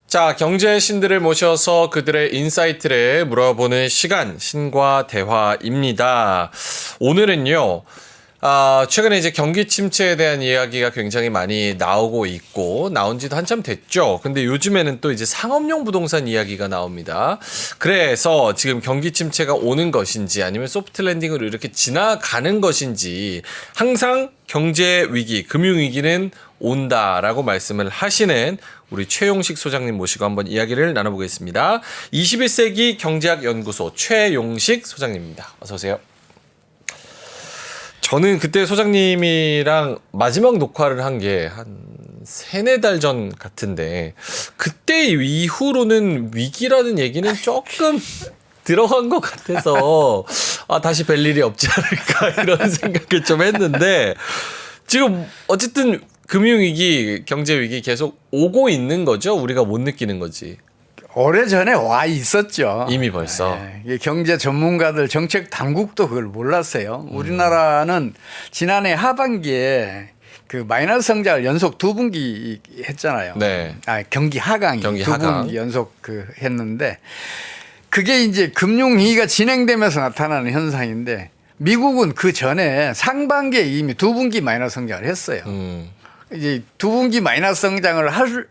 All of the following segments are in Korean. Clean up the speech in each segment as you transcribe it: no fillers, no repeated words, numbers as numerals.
자, 경제 신들을 모셔서 그들의 인사이트를 물어보는 시간, 신과 대화입니다. 오늘은요, 최근에 이제 경기 침체에 대한 이야기가 굉장히 많이 나오고 있고, 나온 지도 한참 됐죠. 근데 요즘에는 또 이제 상업용 부동산 이야기가 나옵니다. 그래서 지금 경기 침체가 오는 것인지 아니면 소프트 랜딩으로 이렇게 지나가는 것인지 항상 경제 위기, 금융 위기는 온다라고 말씀을 하시는 우리 최용식 소장님 모시고 한번 이야기를 나눠보겠습니다. 21세기 경제학 연구소 최용식 소장님입니다. 어서 오세요. 저는 그때 소장님이랑 마지막 녹화를 한 게 한 3-4달 전 같은데 그때 이후로는 위기라는 얘기는 조금 들어간 것 같아서 다시 뵐 일이 없지 않을까 이런 생각을 좀 했는데 지금 어쨌든 금융위기, 경제위기 계속 오고 있는 거죠? 우리가 못 느끼는 거지. 오래전에 와 있었죠. 이미 벌써. 네. 경제 전문가들, 정책 당국도 그걸 몰랐어요. 우리나라는 지난해 하반기에 그 마이너스 성장을 연속 2분기 했잖아요. 네. 경기 하강이 경기 2분기 하강. 연속 했는데 그게 이제 금융위기가 진행되면서 나타나는 현상인데 미국은 그 전에 상반기에 이미 2분기 마이너스 성장을 했어요. 이제 2분기 마이너스 성장을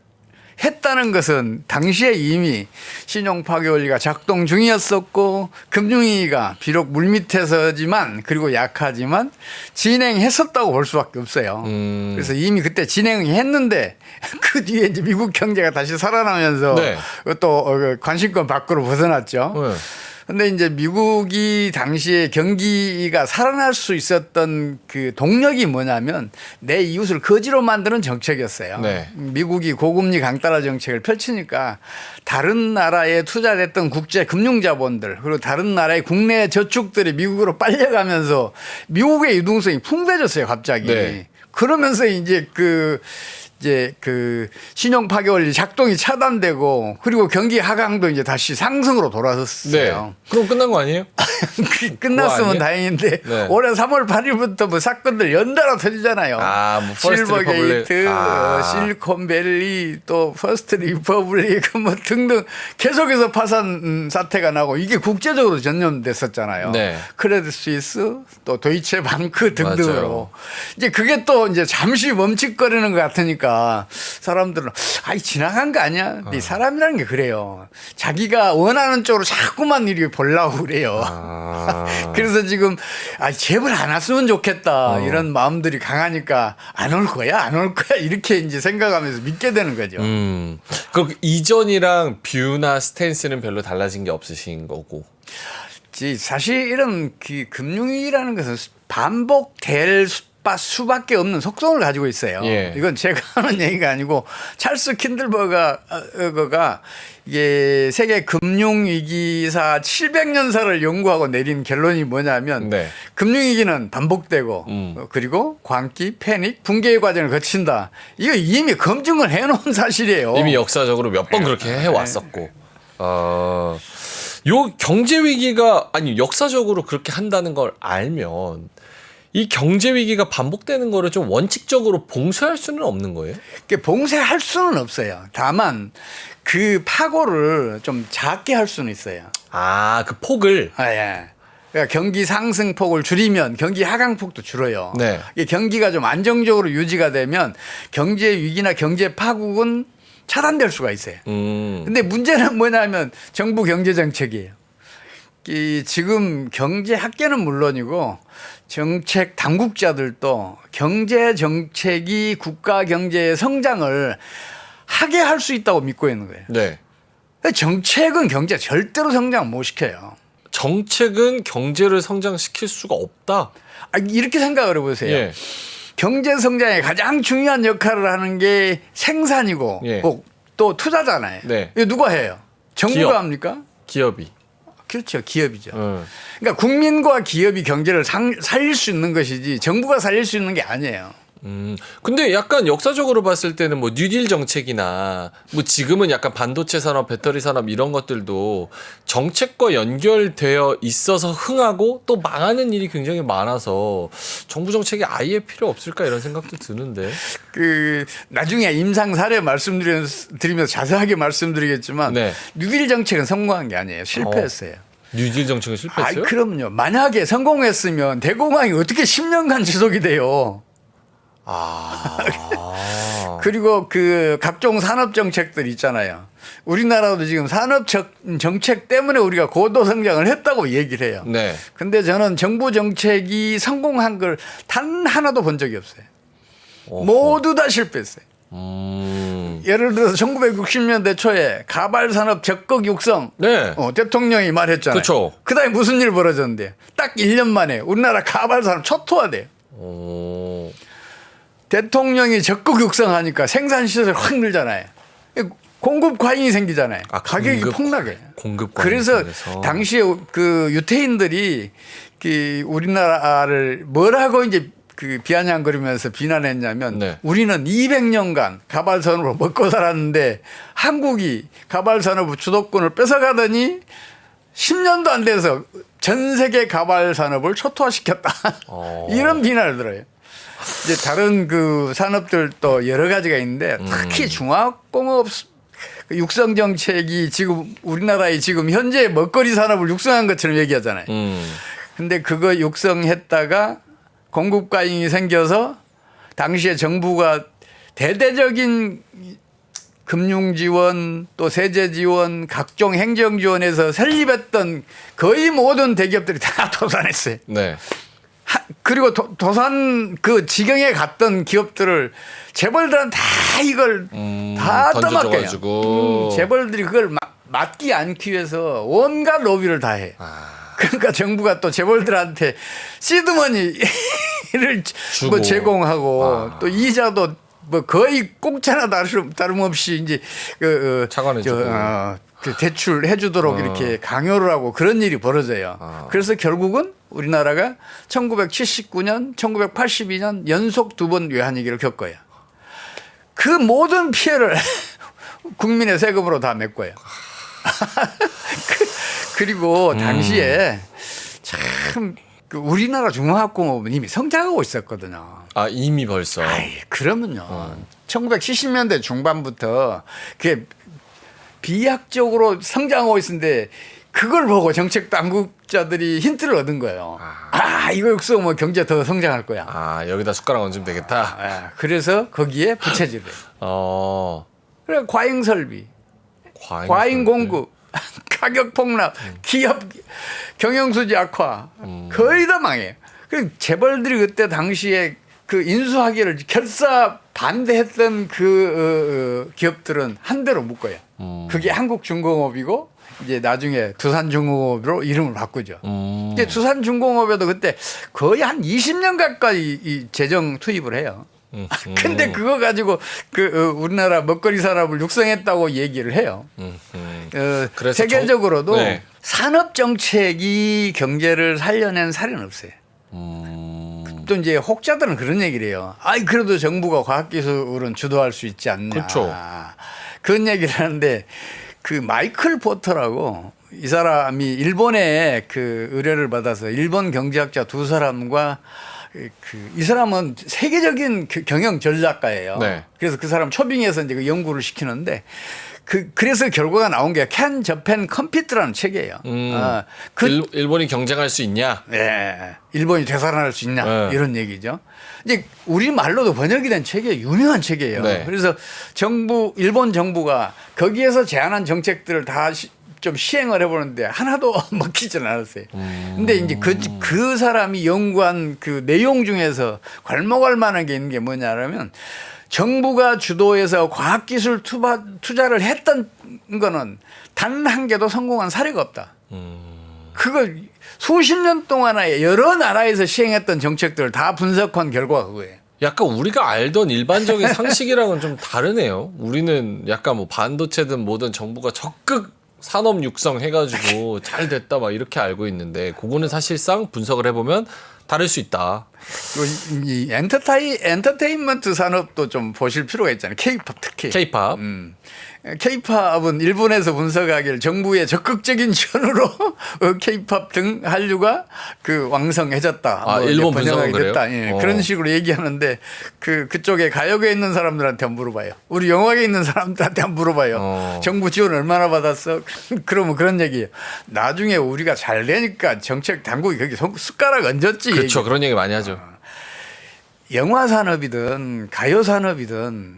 했다는 것은 당시에 이미 신용 파괴 원리가 작동 중이었었고 금융위기가 비록 물밑에서지만 그리고 약하지만 진행했었다고 볼 수밖에 없어요. 그래서 이미 그때 진행했는데 그 뒤에 이제 미국 경제가 다시 살아나면서 네. 또 관심권 밖으로 벗어났죠. 네. 근데 이제 미국이 당시에 경기가 살아날 수 있었던 그 동력이 뭐냐면 내 이웃을 거지로 만드는 정책이었어요. 네. 미국이 고금리 강달화 정책을 펼치니까 다른 나라에 투자됐던 국제 금융자본들 그리고 다른 나라의 국내 저축들이 미국으로 빨려가면서 미국의 유동성이 풍부해졌어요, 갑자기. 네. 그러면서 이제 그 신용 파괴 원리 작동이 차단되고 그리고 경기 하강도 이제 다시 상승으로 돌아섰어요. 네. 그럼 끝난 거 아니에요? 끝났으면 다행인데 네. 올해 3월 8일부터 뭐 사건들 연달아 터지잖아요. 뭐 퍼스트 실버 리퍼블릭. 게이트, 실리콘밸리, 또 퍼스트 리퍼블릭 뭐 등등 계속해서 파산 사태가 나고 이게 국제적으로 전염됐었잖아요. 네. 크레딧 스위스, 또 도이체 방크 등등으로 맞아요. 이제 그게 또 이제 잠시 멈칫거리는 것 같으니까 사람들은 지나간 거 아니야? 근데 사람이라는 게 그래요. 자기가 원하는 쪽으로 자꾸만 이렇게 보려고 그래요. 그래서 지금 제발 안 왔으면 좋겠다 이런 마음들이 강하니까 안 올 거야 안 올 거야 이렇게 이제 생각하면서 믿게 되는 거죠. 그럼 이전이랑 뷰나 스탠스는 별로 달라진 게 없으신 거고. 사실 이런 금융위기라는 것은 반복될 수밖에 없는 속성을 가지고 있어요. 예. 이건 제가 하는 얘기가 아니고 찰스 킨들버거가 이게 세계 금융위기사 700년사를 연구하고 내린 결론이 뭐냐면 네. 금융위기는 반복되고 그리고 광기, 패닉, 붕괴의 과정을 거친다. 이거 이미 검증을 해놓은 사실이에요. 이미 역사적으로 몇 번 그렇게 해왔었고. 요 경제 위기가 역사적으로 그렇게 한다는 걸 알면 이 경제 위기가 반복되는 거를 좀 원칙적으로 봉쇄할 수는 없는 거예요? 봉쇄할 수는 없어요. 다만 그 파고를 좀 작게 할 수는 있어요. 그 폭을. 예. 그러니까 경기 상승 폭을 줄이면 경기 하강 폭도 줄어요. 네. 이게 경기가 좀 안정적으로 유지가 되면 경제 위기나 경제 파국은 차단될 수가 있어요. 근데 문제는 뭐냐면 정부 경제 정책이에요. 지금 경제 학계는 물론이고 정책 당국자들도 경제 정책이 국가 경제의 성장을 하게 할 수 있다고 믿고 있는 거예요. 네. 정책은 경제 절대로 성장 못 시켜요. 정책은 경제를 성장시킬 수가 없다. 이렇게 생각을 해보세요. 예. 경제 성장에 가장 중요한 역할을 하는 게 생산이고 예. 또 투자잖아요. 네. 이거 누가 해요? 정부가 기업. 합니까? 기업이. 그렇죠. 기업이죠. 그러니까 국민과 기업이 경제를 살릴 수 있는 것이지 정부가 살릴 수 있는 게 아니에요. 근데 약간 역사적으로 봤을 때는 뭐 뉴딜 정책이나 뭐 지금은 약간 반도체 산업, 배터리 산업 이런 것들도 정책과 연결되어 있어서 흥하고 또 망하는 일이 굉장히 많아서 정부 정책이 아예 필요 없을까 이런 생각도 드는데. 그 나중에 임상 사례 말씀드리면서 자세하게 말씀드리겠지만 네. 뉴딜 정책은 성공한 게 아니에요. 실패했어요. 뉴딜 정책은 실패했어요? 그럼요. 만약에 성공했으면 대공황이 어떻게 10년간 지속이 돼요. 그리고 그 각종 산업 정책들 있잖아요. 우리나라도 지금 산업 정책 때문에 우리가 고도 성장을 했다고 얘기를 해요. 네. 근데 저는 정부 정책이 성공한 걸 단 하나도 본 적이 없어요. 모두 다 실패했어요. 예를 들어서 1960년대 초에 가발 산업 적극 육성. 네. 대통령이 말했잖아요. 그쵸. 그다음에 무슨 일 벌어졌는데 딱 1년 만에 우리나라 가발 산업 초토화돼요. 대통령이 적극 육성하니까 생산 시설이 확 늘잖아요. 공급 과잉이 생기잖아요. 가격이 폭락해요. 공급 과잉. 그래서 생겨서. 당시에 그 유태인들이 그 우리나라를 뭐라고 이제 그 비아냥거리면서 비난했냐면 네. 우리는 200년간 가발 산업으로 먹고 살았는데 한국이 가발 산업 주도권을 뺏어가더니 10년도 안 돼서 전 세계 가발 산업을 초토화시켰다. 이런 비난을 들어요. 이제 다른 그 산업들도 여러 가지가 있는데 특히 중화공업 육성 정책이 지금 우리나라의 지금 현재 먹거리 산업을 육성한 것처럼 얘기하잖아요. 근데 그거 육성했다가 공급 과잉이 생겨서 당시에 정부가 대대적인 금융 지원 또 세제 지원 각종 행정 지원에서 설립했던 거의 모든 대기업들이 다 도산했어요. 네. 그리고 도산 그 지경에 갔던 기업들을 재벌들은 다 이걸 다 떠맡겨요. 재벌들이 그걸 맡기 않기 위해서 온갖 로비를 다 해. 그러니까 정부가 또 재벌들한테 시드머니를 뭐 제공하고 또 이자도 뭐 거의 공짜나 다름없이 이제 차관해주고 그 대출해 주도록 이렇게 강요를 하고 그런 일이 벌어져요. 그래서 결국은 우리나라가 1979년, 1982년 연속 2번 외환위기를 겪어요. 그 모든 피해를 국민의 세금으로 다 메꿔요. 그리고 당시에 참 우리나라 중화학공업은 이미 성장하고 있었거든요. 이미 벌써. 그러면요. 1970년대 중반부터 그게 비약적으로 성장하고 있었는데 그걸 보고 정책 당국자들이 힌트를 얻은 거예요. 이거 육성하면 경제 더 성장할 거야. 여기다 숟가락 얹으면 되겠다. 그래서 거기에 부채질을 해요. 그래 과잉 설비, 과잉 공급, 가격 폭락, 기업 경영수지 악화, 거의 다 망해요. 그 재벌들이 그때 당시에 그 인수하기를 결사 반대했던 그 기업들은 한 대로 묶어요. 그게 한국중공업이고 이제 나중에 두산중공업으로 이름을 바꾸죠. 이제 두산중공업에도 그때 거의 한 20년 가까이 이 재정 투입을 해요. 근데 그거 가지고 그 우리나라 먹거리 산업을 육성했다고 얘기를 해요. 그래서 세계적으로도 산업 정책이 경제를 살려낸 사례는 없어요. 또 이제 혹자들은 그런 얘기를 해요. 그래도 정부가 과학기술은 주도할 수 있지 않냐. 그렇죠. 그런 얘기를 하는데 그 마이클 포터라고 이 사람이 일본에 그 의뢰를 받아서 일본 경제학자 2사람과 이 사람은 세계적인 경영 전략가예요. 네. 그래서 그 사람 초빙해서 이제 그 연구를 시키는데 그래서 결과가 나온 게 Can Japan Compete라는 책이에요. 일본이 경쟁할 수 있냐? 네. 일본이 되살아날 수 있냐? 이런 얘기죠. 이제 우리 말로도 번역이 된 책이에요. 유명한 책이에요. 네. 그래서 일본 정부가 거기에서 제안한 정책들을 다 좀 시행을 해보는데 하나도 먹히지는 않았어요. 근데 이제 그 사람이 연구한 그 내용 중에서 괄목할 만한 게 있는 게 뭐냐면 정부가 주도해서 과학기술 투자를 했던 거는 단 한 개도 성공한 사례가 없다. 그걸 수십 년 동안에 여러 나라에서 시행했던 정책들을 다 분석한 결과가 그거예요. 약간 우리가 알던 일반적인 상식이랑은 좀 다르네요. 우리는 약간 뭐 반도체든 뭐든 정부가 적극 산업 육성 해가지고 잘 됐다 막 이렇게 알고 있는데 그거는 사실상 분석을 해보면 다를 수 있다. 이 엔터테인먼트 산업도 좀 보실 필요가 있잖아요. K-팝 특히. K-팝. K-팝은 일본에서 분석하기를 정부의 적극적인 지원으로 K-팝 등 한류가 그 왕성해졌다. 아, 뭐 일본 번영하게 분석은 됐다. 그래요? 예, 그런 식으로 얘기하는데 그쪽에 가요계에 있는 사람들한테 한번 물어봐요. 우리 영화계에 있는 사람들한테 한번 물어봐요. 정부 지원 얼마나 받았어? 그러면 그런 얘기예요. 나중에 우리가 잘 되니까 정책 당국이 거기 숟가락 얹었지. 그렇죠. 얘기. 그런 얘기 많이 하죠. 영화 산업이든 가요 산업이든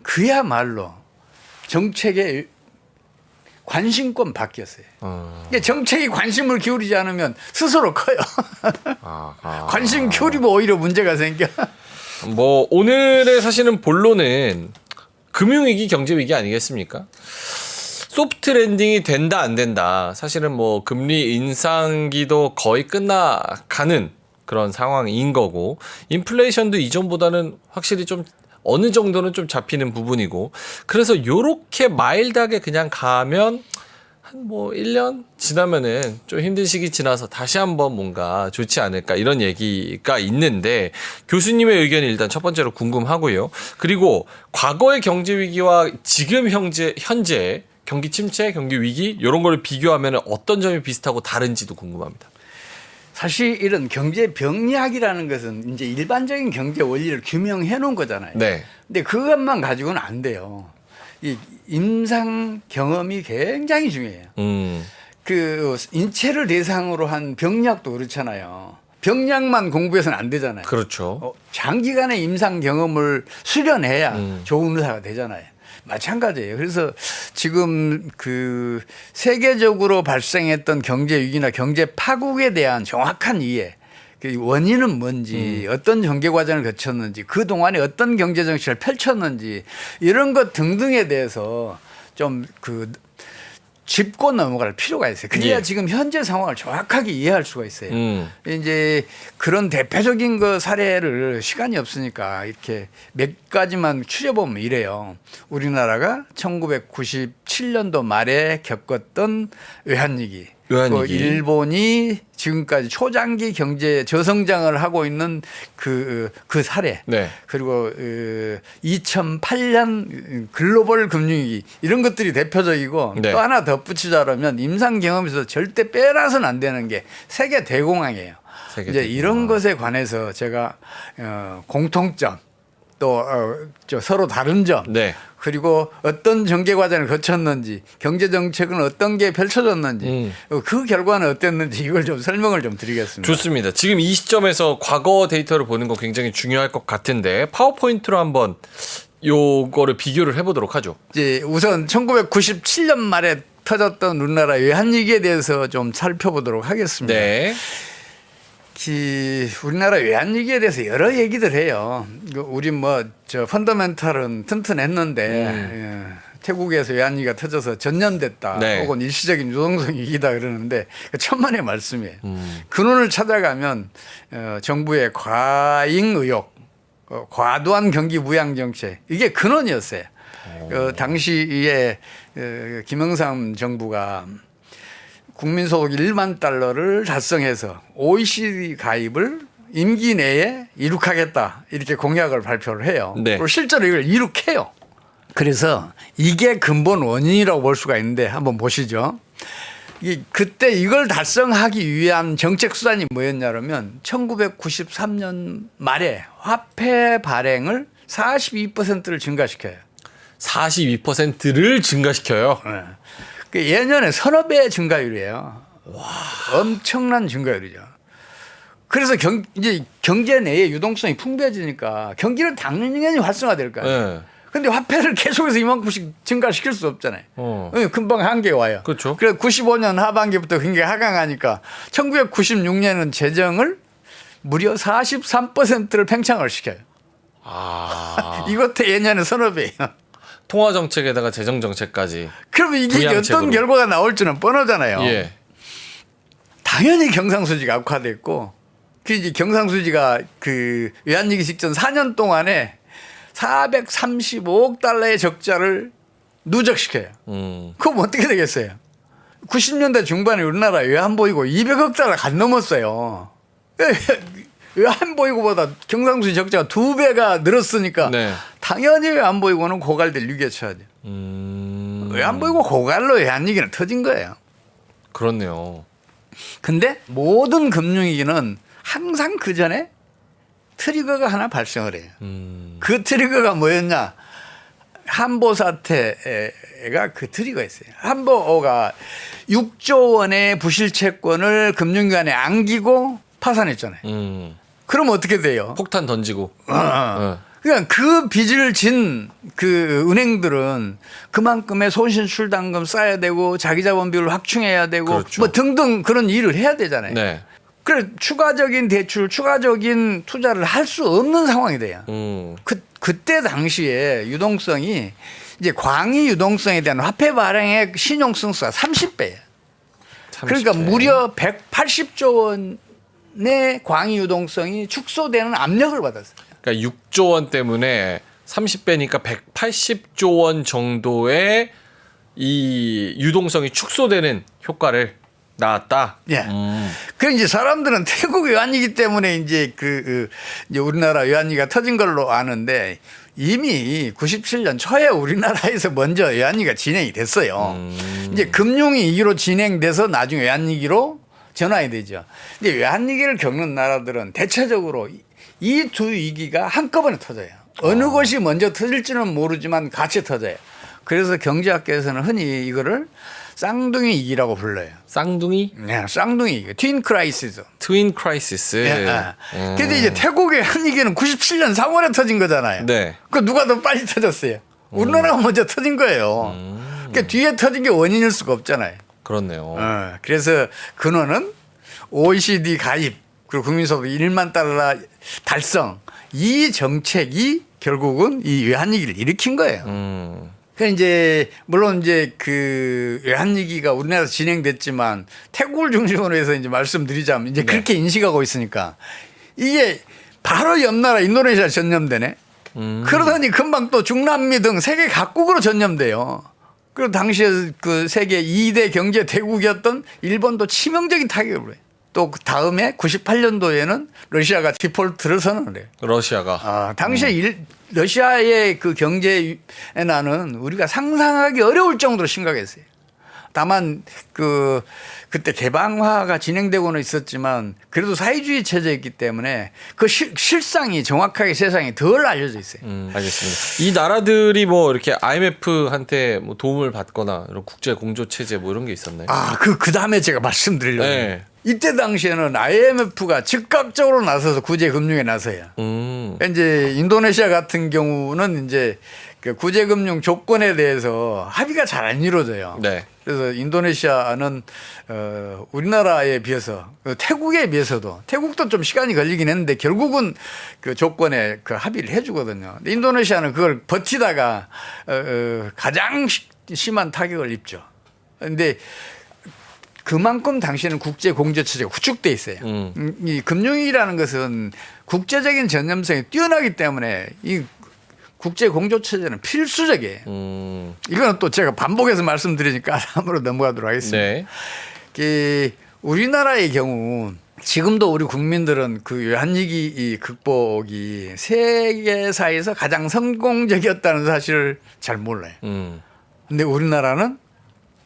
그야말로 정책의 관심권 바뀌었어요. 그러니까 정책이 관심을 기울이지 않으면 스스로 커요. 관심 기울이면 오히려 문제가 생겨. 뭐 오늘의 사실은 본론은 금융위기, 경제위기 아니겠습니까? 소프트 랜딩이 된다 안 된다. 사실은 뭐 금리 인상기도 거의 끝나가는 그런 상황인 거고, 인플레이션도 이전보다는 확실히 좀 어느 정도는 좀 잡히는 부분이고, 그래서 요렇게 마일드하게 그냥 가면 한 뭐 1년 지나면은 좀 힘든 시기 지나서 다시 한번 뭔가 좋지 않을까, 이런 얘기가 있는데, 교수님의 의견이 일단 첫 번째로 궁금하고요. 그리고 과거의 경제 위기와 지금 현재 경기 침체, 경기 위기 이런 걸 비교하면 어떤 점이 비슷하고 다른지도 궁금합니다. 사실 이런 경제 병리학이라는 것은 이제 일반적인 경제 원리를 규명해 놓은 거잖아요. 네. 근데 그것만 가지고는 안 돼요. 이 임상 경험이 굉장히 중요해요. 그 인체를 대상으로 한 병리학도 그렇잖아요. 병리학만 공부해서는 안 되잖아요. 그렇죠. 장기간의 임상 경험을 수련해야 좋은 의사가 되잖아요. 마찬가지예요. 그래서 지금 그 세계적으로 발생했던 경제 위기나 경제 파국에 대한 정확한 이해, 그 원인은 뭔지, 어떤 전개 과정을 거쳤는지, 그 동안에 어떤 경제 정책을 펼쳤는지, 이런 것 등등에 대해서 좀 그 짚고 넘어갈 필요가 있어요. 그래야 예. 지금 현재 상황을 정확하게 이해할 수가 있어요. 이제 그런 대표적인 그 사례를 시간이 없으니까 이렇게 몇 가지만 추려보면 이래요. 우리나라가 1997년도 말에 겪었던 외환위기. 외환위기. 일본이 지금까지 초장기 경제 저성장을 하고 있는 그 사례. 네. 그리고 2008년 글로벌 금융위기, 이런 것들이 대표적이고, 네. 또 하나 덧붙이자면 임상 경험에서 절대 빼라서는 안 되는 게 세계 대공황이에요. 세계 이제 대공황. 이런 것에 관해서 제가 공통점, 또 서로 다른 점, 네. 그리고 어떤 전개 과정을 거쳤는지, 경제 정책은 어떤 게 펼쳐졌는지, 그 결과는 어땠는지, 이걸 좀 설명을 좀 드리겠습니다. 좋습니다. 지금 이 시점에서 과거 데이터를 보는 거 굉장히 중요할 것 같은데, 파워포인트로 한번 요거를 비교를 해보도록 하죠. 이제 우선 1997년 말에 터졌던 우리나라 외환위기에 대해서 좀 살펴보도록 하겠습니다. 네. 우리나라 외환위기에 대해서 여러 얘기들 해요. 우리 펀더멘탈은 튼튼했는데 태국에서 외환위기가 터져서 전염됐다. 네. 혹은 일시적인 유동성 위기다 그러는데 천만의 말씀이에요. 근원을 찾아가면 정부의 과잉 의욕, 과도한 경기 부양 정책, 이게 근원이었어요. 당시에 김영삼 정부가 국민소득 1만 달러를 달성해서 OECD 가입을 임기 내에 이룩하겠다, 이렇게 공약을 발표를 해요. 네. 그리고 실제로 이걸 이룩해요. 그래서 이게 근본 원인이라고 볼 수가 있는데 한번 보시죠. 그때 이걸 달성하기 위한 정책 수단이 뭐였냐면 1993년 말에 화폐 발행을 42%를 증가시켜요. 42%를 증가시켜요. 네. 그 예년에 서너 배 증가율이에요. 와, 엄청난 증가율이죠. 그래서 이제 경제 내에 유동성이 풍부해지니까 경기는 당연히 활성화될 거 아니에요. 그런데 화폐를 계속해서 이만큼씩 증가시킬 수 없잖아요. 금방 한계가 와요. 그렇죠. 그래서 95년 하반기부터 굉장히 하강하니까 1996년은 재정을 무려 43%를 팽창을 시켜요. 이것도 예년에 서너 배예요. 통화 정책에다가 재정 정책까지. 그러면 이게 부양책으로. 어떤 결과가 나올 줄은 뻔하잖아요. 예. 당연히 경상수지가 악화됐고, 그 이제 경상수지가 그 외환위기 직전 4년 동안에 435억 달러의 적자를 누적시켜요. 그럼 어떻게 되겠어요? 90년대 중반에 우리나라 외환 보이고 200억 달러 간 넘었어요. 외환보유고보다 경상수지 적자가 2배가 늘었으니까 네. 당연히 외환보유고는 고갈될 위기에 처하죠. 외환보유고 고갈로 외환위기는 터진 거예요. 그렇네요. 근데 모든 금융위기는 항상 그 전에 트리거가 하나 발생을 해요. 그 트리거가 뭐였냐? 한보 사태가 그 트리거였어요. 한보가 6조 원의 부실채권을 금융기관에 안기고 파산했잖아요. 그럼 어떻게 돼요? 폭탄 던지고. 그러니까 그 빚을 진 그 은행들은 그만큼의 손실출당금 쌓아야 되고 자기 자본 비율을 확충해야 되고 그렇죠. 뭐 등등 그런 일을 해야 되잖아요. 네. 그래 추가적인 대출, 추가적인 투자를 할 수 없는 상황이 돼요. 그때 당시에 유동성이 이제 광의 유동성에 대한 화폐 발행의 신용성수가 30배예요. 그러니까 무려 180조 원의 광의 유동성이 축소되는 압력을 받았어요. 그러니까 6조 원 때문에 30배니까 180조 원 정도의 이 유동성이 축소되는 효과를 낳았다. 예. 그 이제 사람들은 태국 외환위기 때문에 이제 이제 우리나라 외환위기가 터진 걸로 아는데 이미 97년 초에 우리나라에서 먼저 외환위기가 진행이 됐어요. 이제 금융위기로 진행돼서 나중에 외환위기로 전환이 되죠. 근데 외환위기를 겪는 나라들은 대체적으로 이 두 위기가 한꺼번에 터져요. 어느 것이 먼저 터질지는 모르지만 같이 터져요. 그래서 경제학계에서는 흔히 이거를 쌍둥이 위기라고 불러요. 쌍둥이? 네, 쌍둥이 위기. 트윈 크라이시스. 트윈 크라이시스. 네. 근데 이제 태국의 한 위기는 97년 3월에 터진 거잖아요. 네. 그 누가 더 빨리 터졌어요? 우리나라가 먼저 터진 거예요. 그러니까 뒤에 터진 게 원인일 수가 없잖아요. 그렇네요. 그래서 근원은 OECD 가입 그리고 국민소득 1만 달러 달성 이 정책이 결국은 이 외환위기를 일으킨 거예요. 그러니까 이제 물론 이제 그 외환위기가 우리나라에서 진행됐지만 태국을 중심으로 해서 이제 말씀드리자면 이제 그렇게 인식하고 있으니까 이게 바로 옆 나라 인도네시아 전염되네. 그러더니 금방 또 중남미 등 세계 각국으로 전염돼요. 그리고 당시에 그 세계 2대 경제 대국이었던 일본도 치명적인 타격을 해요. 또 그 다음에 98년도에는 러시아가 디폴트를 선언을 해요. 러시아가. 당시에 러시아의 그 경제 엔화는 우리가 상상하기 어려울 정도로 심각했어요. 다만 그때 개방화가 진행되고는 있었지만 그래도 사회주의 체제였기 때문에 그 실상이 정확하게 세상에 덜 알려져 있어요. 알겠습니다. 이 나라들이 뭐 이렇게 IMF한테 뭐 도움을 받거나 이런 국제 공조 체제 뭐 이런 게 있었나요? 그 다음에 제가 말씀드리려고. 네. 이때 당시에는 IMF가 즉각적으로 나서서 구제 금융에 나서요. 이제 인도네시아 같은 경우는 이제 그 구제 금융 조건에 대해서 합의가 잘 안 이루어져요. 네. 그래서 인도네시아는 우리나라에 비해서 태국에 비해서도 태국도 좀 시간이 걸리긴 했는데 결국은 그 조건에 그 합의를 해주거든요. 근데 인도네시아는 그걸 버티다가 가장 심한 타격을 입죠. 그런데 그만큼 당시에는 국제 공조 체제가 구축돼 있어요. 이 금융이라는 것은 국제적인 전념성이 뛰어나기 때문에 이 국제 공조 체제는 필수적이에요. 이거는 또 제가 반복해서 말씀드리니까 다음으로 넘어가도록 하겠습니다. 네. 우리나라의 경우 지금도 우리 국민들은 그 외환위기 극복이 세계사에서 가장 성공적이었다는 사실을 잘 몰라요. 근데 우리나라는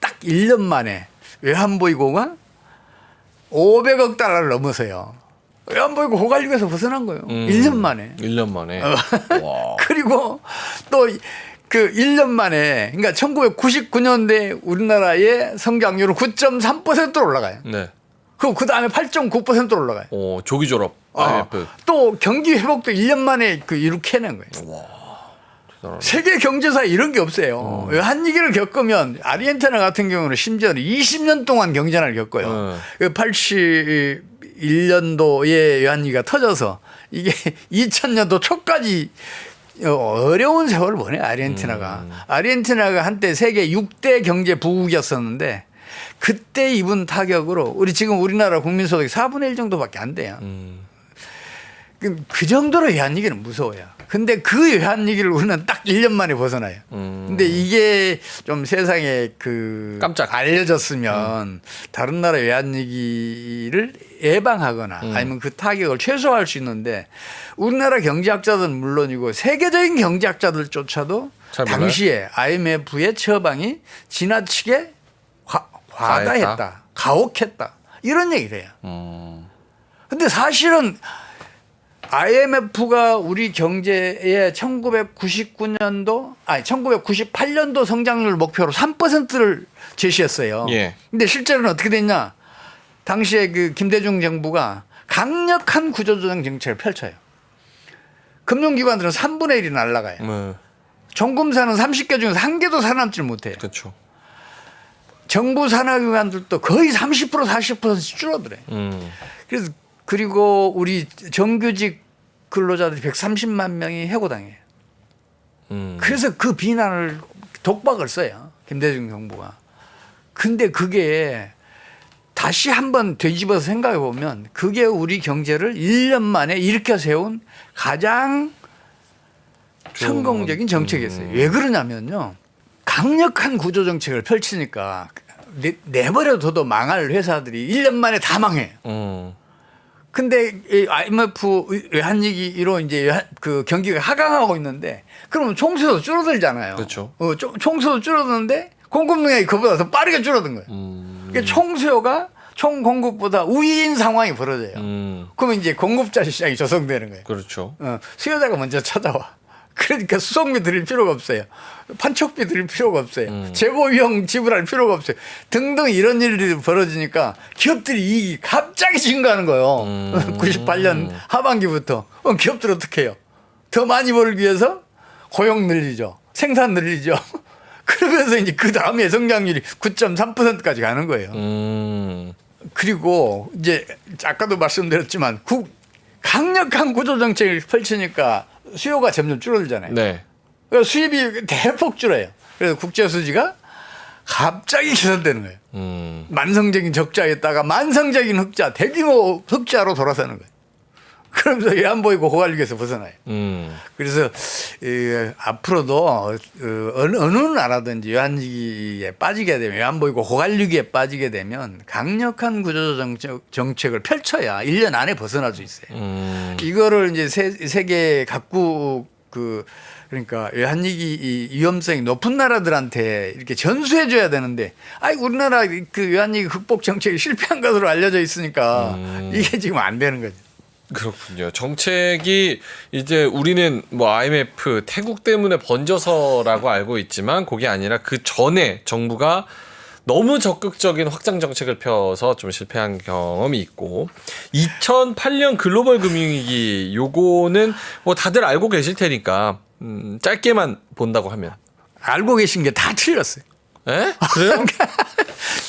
딱 1년 만에 외환보유고가 500억 달러를 넘어서요. 외환보유고 고갈리에서 벗어난 거예요. 1년 만에. 1년 만에. 와. 그리고 또 그 1년 만에 그러니까 1999년대 우리나라의 성장률은 9.3%로 올라가요. 네. 그 다음에 8.9%로 올라가요. 조기 졸업. IMF. 또 경기 회복도 1년 만에 이렇게 해낸 거예요. 와. 세계 경제사에 이런 게 없어요. 외환위기를 겪으면 아르헨티나 같은 경우는 심지어는 20년 동안 경제난을 겪어요. 81년도에 외환위기가 터져서 이게 2000년도 초까지 어려운 세월을 보내요. 아르헨티나가 한때 세계 6대 경제 부국이었었는데 그때 입은 타격으로 지금 우리나라 국민소득이 4분의 1 정도밖에 안 돼요. 그 정도로 외환위기는 무서워요. 근데 그 외환위기를 우리는 딱 1년 만에 벗어나요. 근데 이게 좀 세상에 그 깜짝 알려졌으면 다른 나라 외환위기를 예방하거나 아니면 그 타격을 최소화할 수 있는데 우리나라 경제학자들은 물론이고 세계적인 경제학자들조차도 잘 몰라요? 당시에 IMF의 처방이 지나치게 과다했다, 가혹했다 이런 얘기를 해요. 근데 사실은 IMF가 우리 경제의 1998년도 성장률 목표로 3%를 제시했어요. 예. 근데 실제로는 어떻게 됐냐? 당시에 그 김대중 정부가 강력한 구조조정 정책을 펼쳐요. 금융기관들은 3분의 1이 날아가요. 정금사는 30개 중에서 한 개도 살아남질 못해요. 그렇죠. 정부 산하기관들도 거의 30% 40%씩 줄어들어요. 그래서 그리고 우리 정규직 근로자들이 130만 명이 해고당해요. 그래서 그 비난을 독박을 써요. 김대중 정부가. 근데 그게 다시 한번 되짚어서 생각해 보면 그게 우리 경제를 1년 만에 일으켜 세운 가장 성공적인 정책이었어요. 왜 그러냐면요. 강력한 구조정책을 펼치니까 내버려둬도 망할 회사들이 1년 만에 다 망해요. 근데 IMF 외환위기로 이제 그 경기가 하강하고 있는데 그러면 총수도 줄어들잖아요. 그렇죠. 총수도 줄어드는데 공급 능력이 그보다 더 빠르게 줄어든 거예요. 그러니까 총수요가 총 공급보다 우위인 상황이 벌어져요. 그러면 이제 공급자 시장이 조성되는 거예요. 그렇죠. 수요자가 먼저 찾아와. 그러니까 수송비 드릴 필요가 없어요. 판촉비 드릴 필요가 없어요. 재고 비용 지불할 필요가 없어요. 등등 이런 일들이 벌어지니까 기업들이 이익이 갑자기 증가하는 거예요. 98년 하반기부터. 기업들 어떻게 해요? 더 많이 벌기 위해서 고용 늘리죠. 생산 늘리죠. 그러면서 이제 그 다음에 성장률이 9.3%까지 가는 거예요. 그리고 이제 아까도 말씀드렸지만 강력한 구조정책을 펼치니까 수요가 점점 줄어들잖아요. 네. 그러니까 수입이 대폭 줄어요. 그래서 국제 수지가 갑자기 개선되는 거예요. 만성적인 적자였다가 만성적인 흑자, 대규모 흑자로 돌아서는 거예요. 그러면서 외환보이고 고관리기에서 벗어나요. 그래서 앞으로도 어느 나라든지 외환위기에 빠지게 되면 외환보이고 고관리기에 빠지게 되면 강력한 구조조정 정책을 펼쳐야 1년 안에 벗어날 수 있어요. 이거를 이제 세계 각국 그러니까 외환위기 위험성이 높은 나라들한테 이렇게 전수해 줘야 되는데 우리나라 그 외환위기 극복 정책이 실패한 것으로 알려져 있으니까 이게 지금 안 되는 거죠. 그렇군요. 정책이 이제 우리는 뭐 IMF 태국 때문에 번져서라고 알고 있지만 그게 아니라 그 전에 정부가 너무 적극적인 확장 정책을 펴서 좀 실패한 경험이 있고 2008년 글로벌 금융위기 요거는 뭐 다들 알고 계실 테니까 짧게만 본다고 하면 알고 계신 게 다 틀렸어요. 에? 그래요?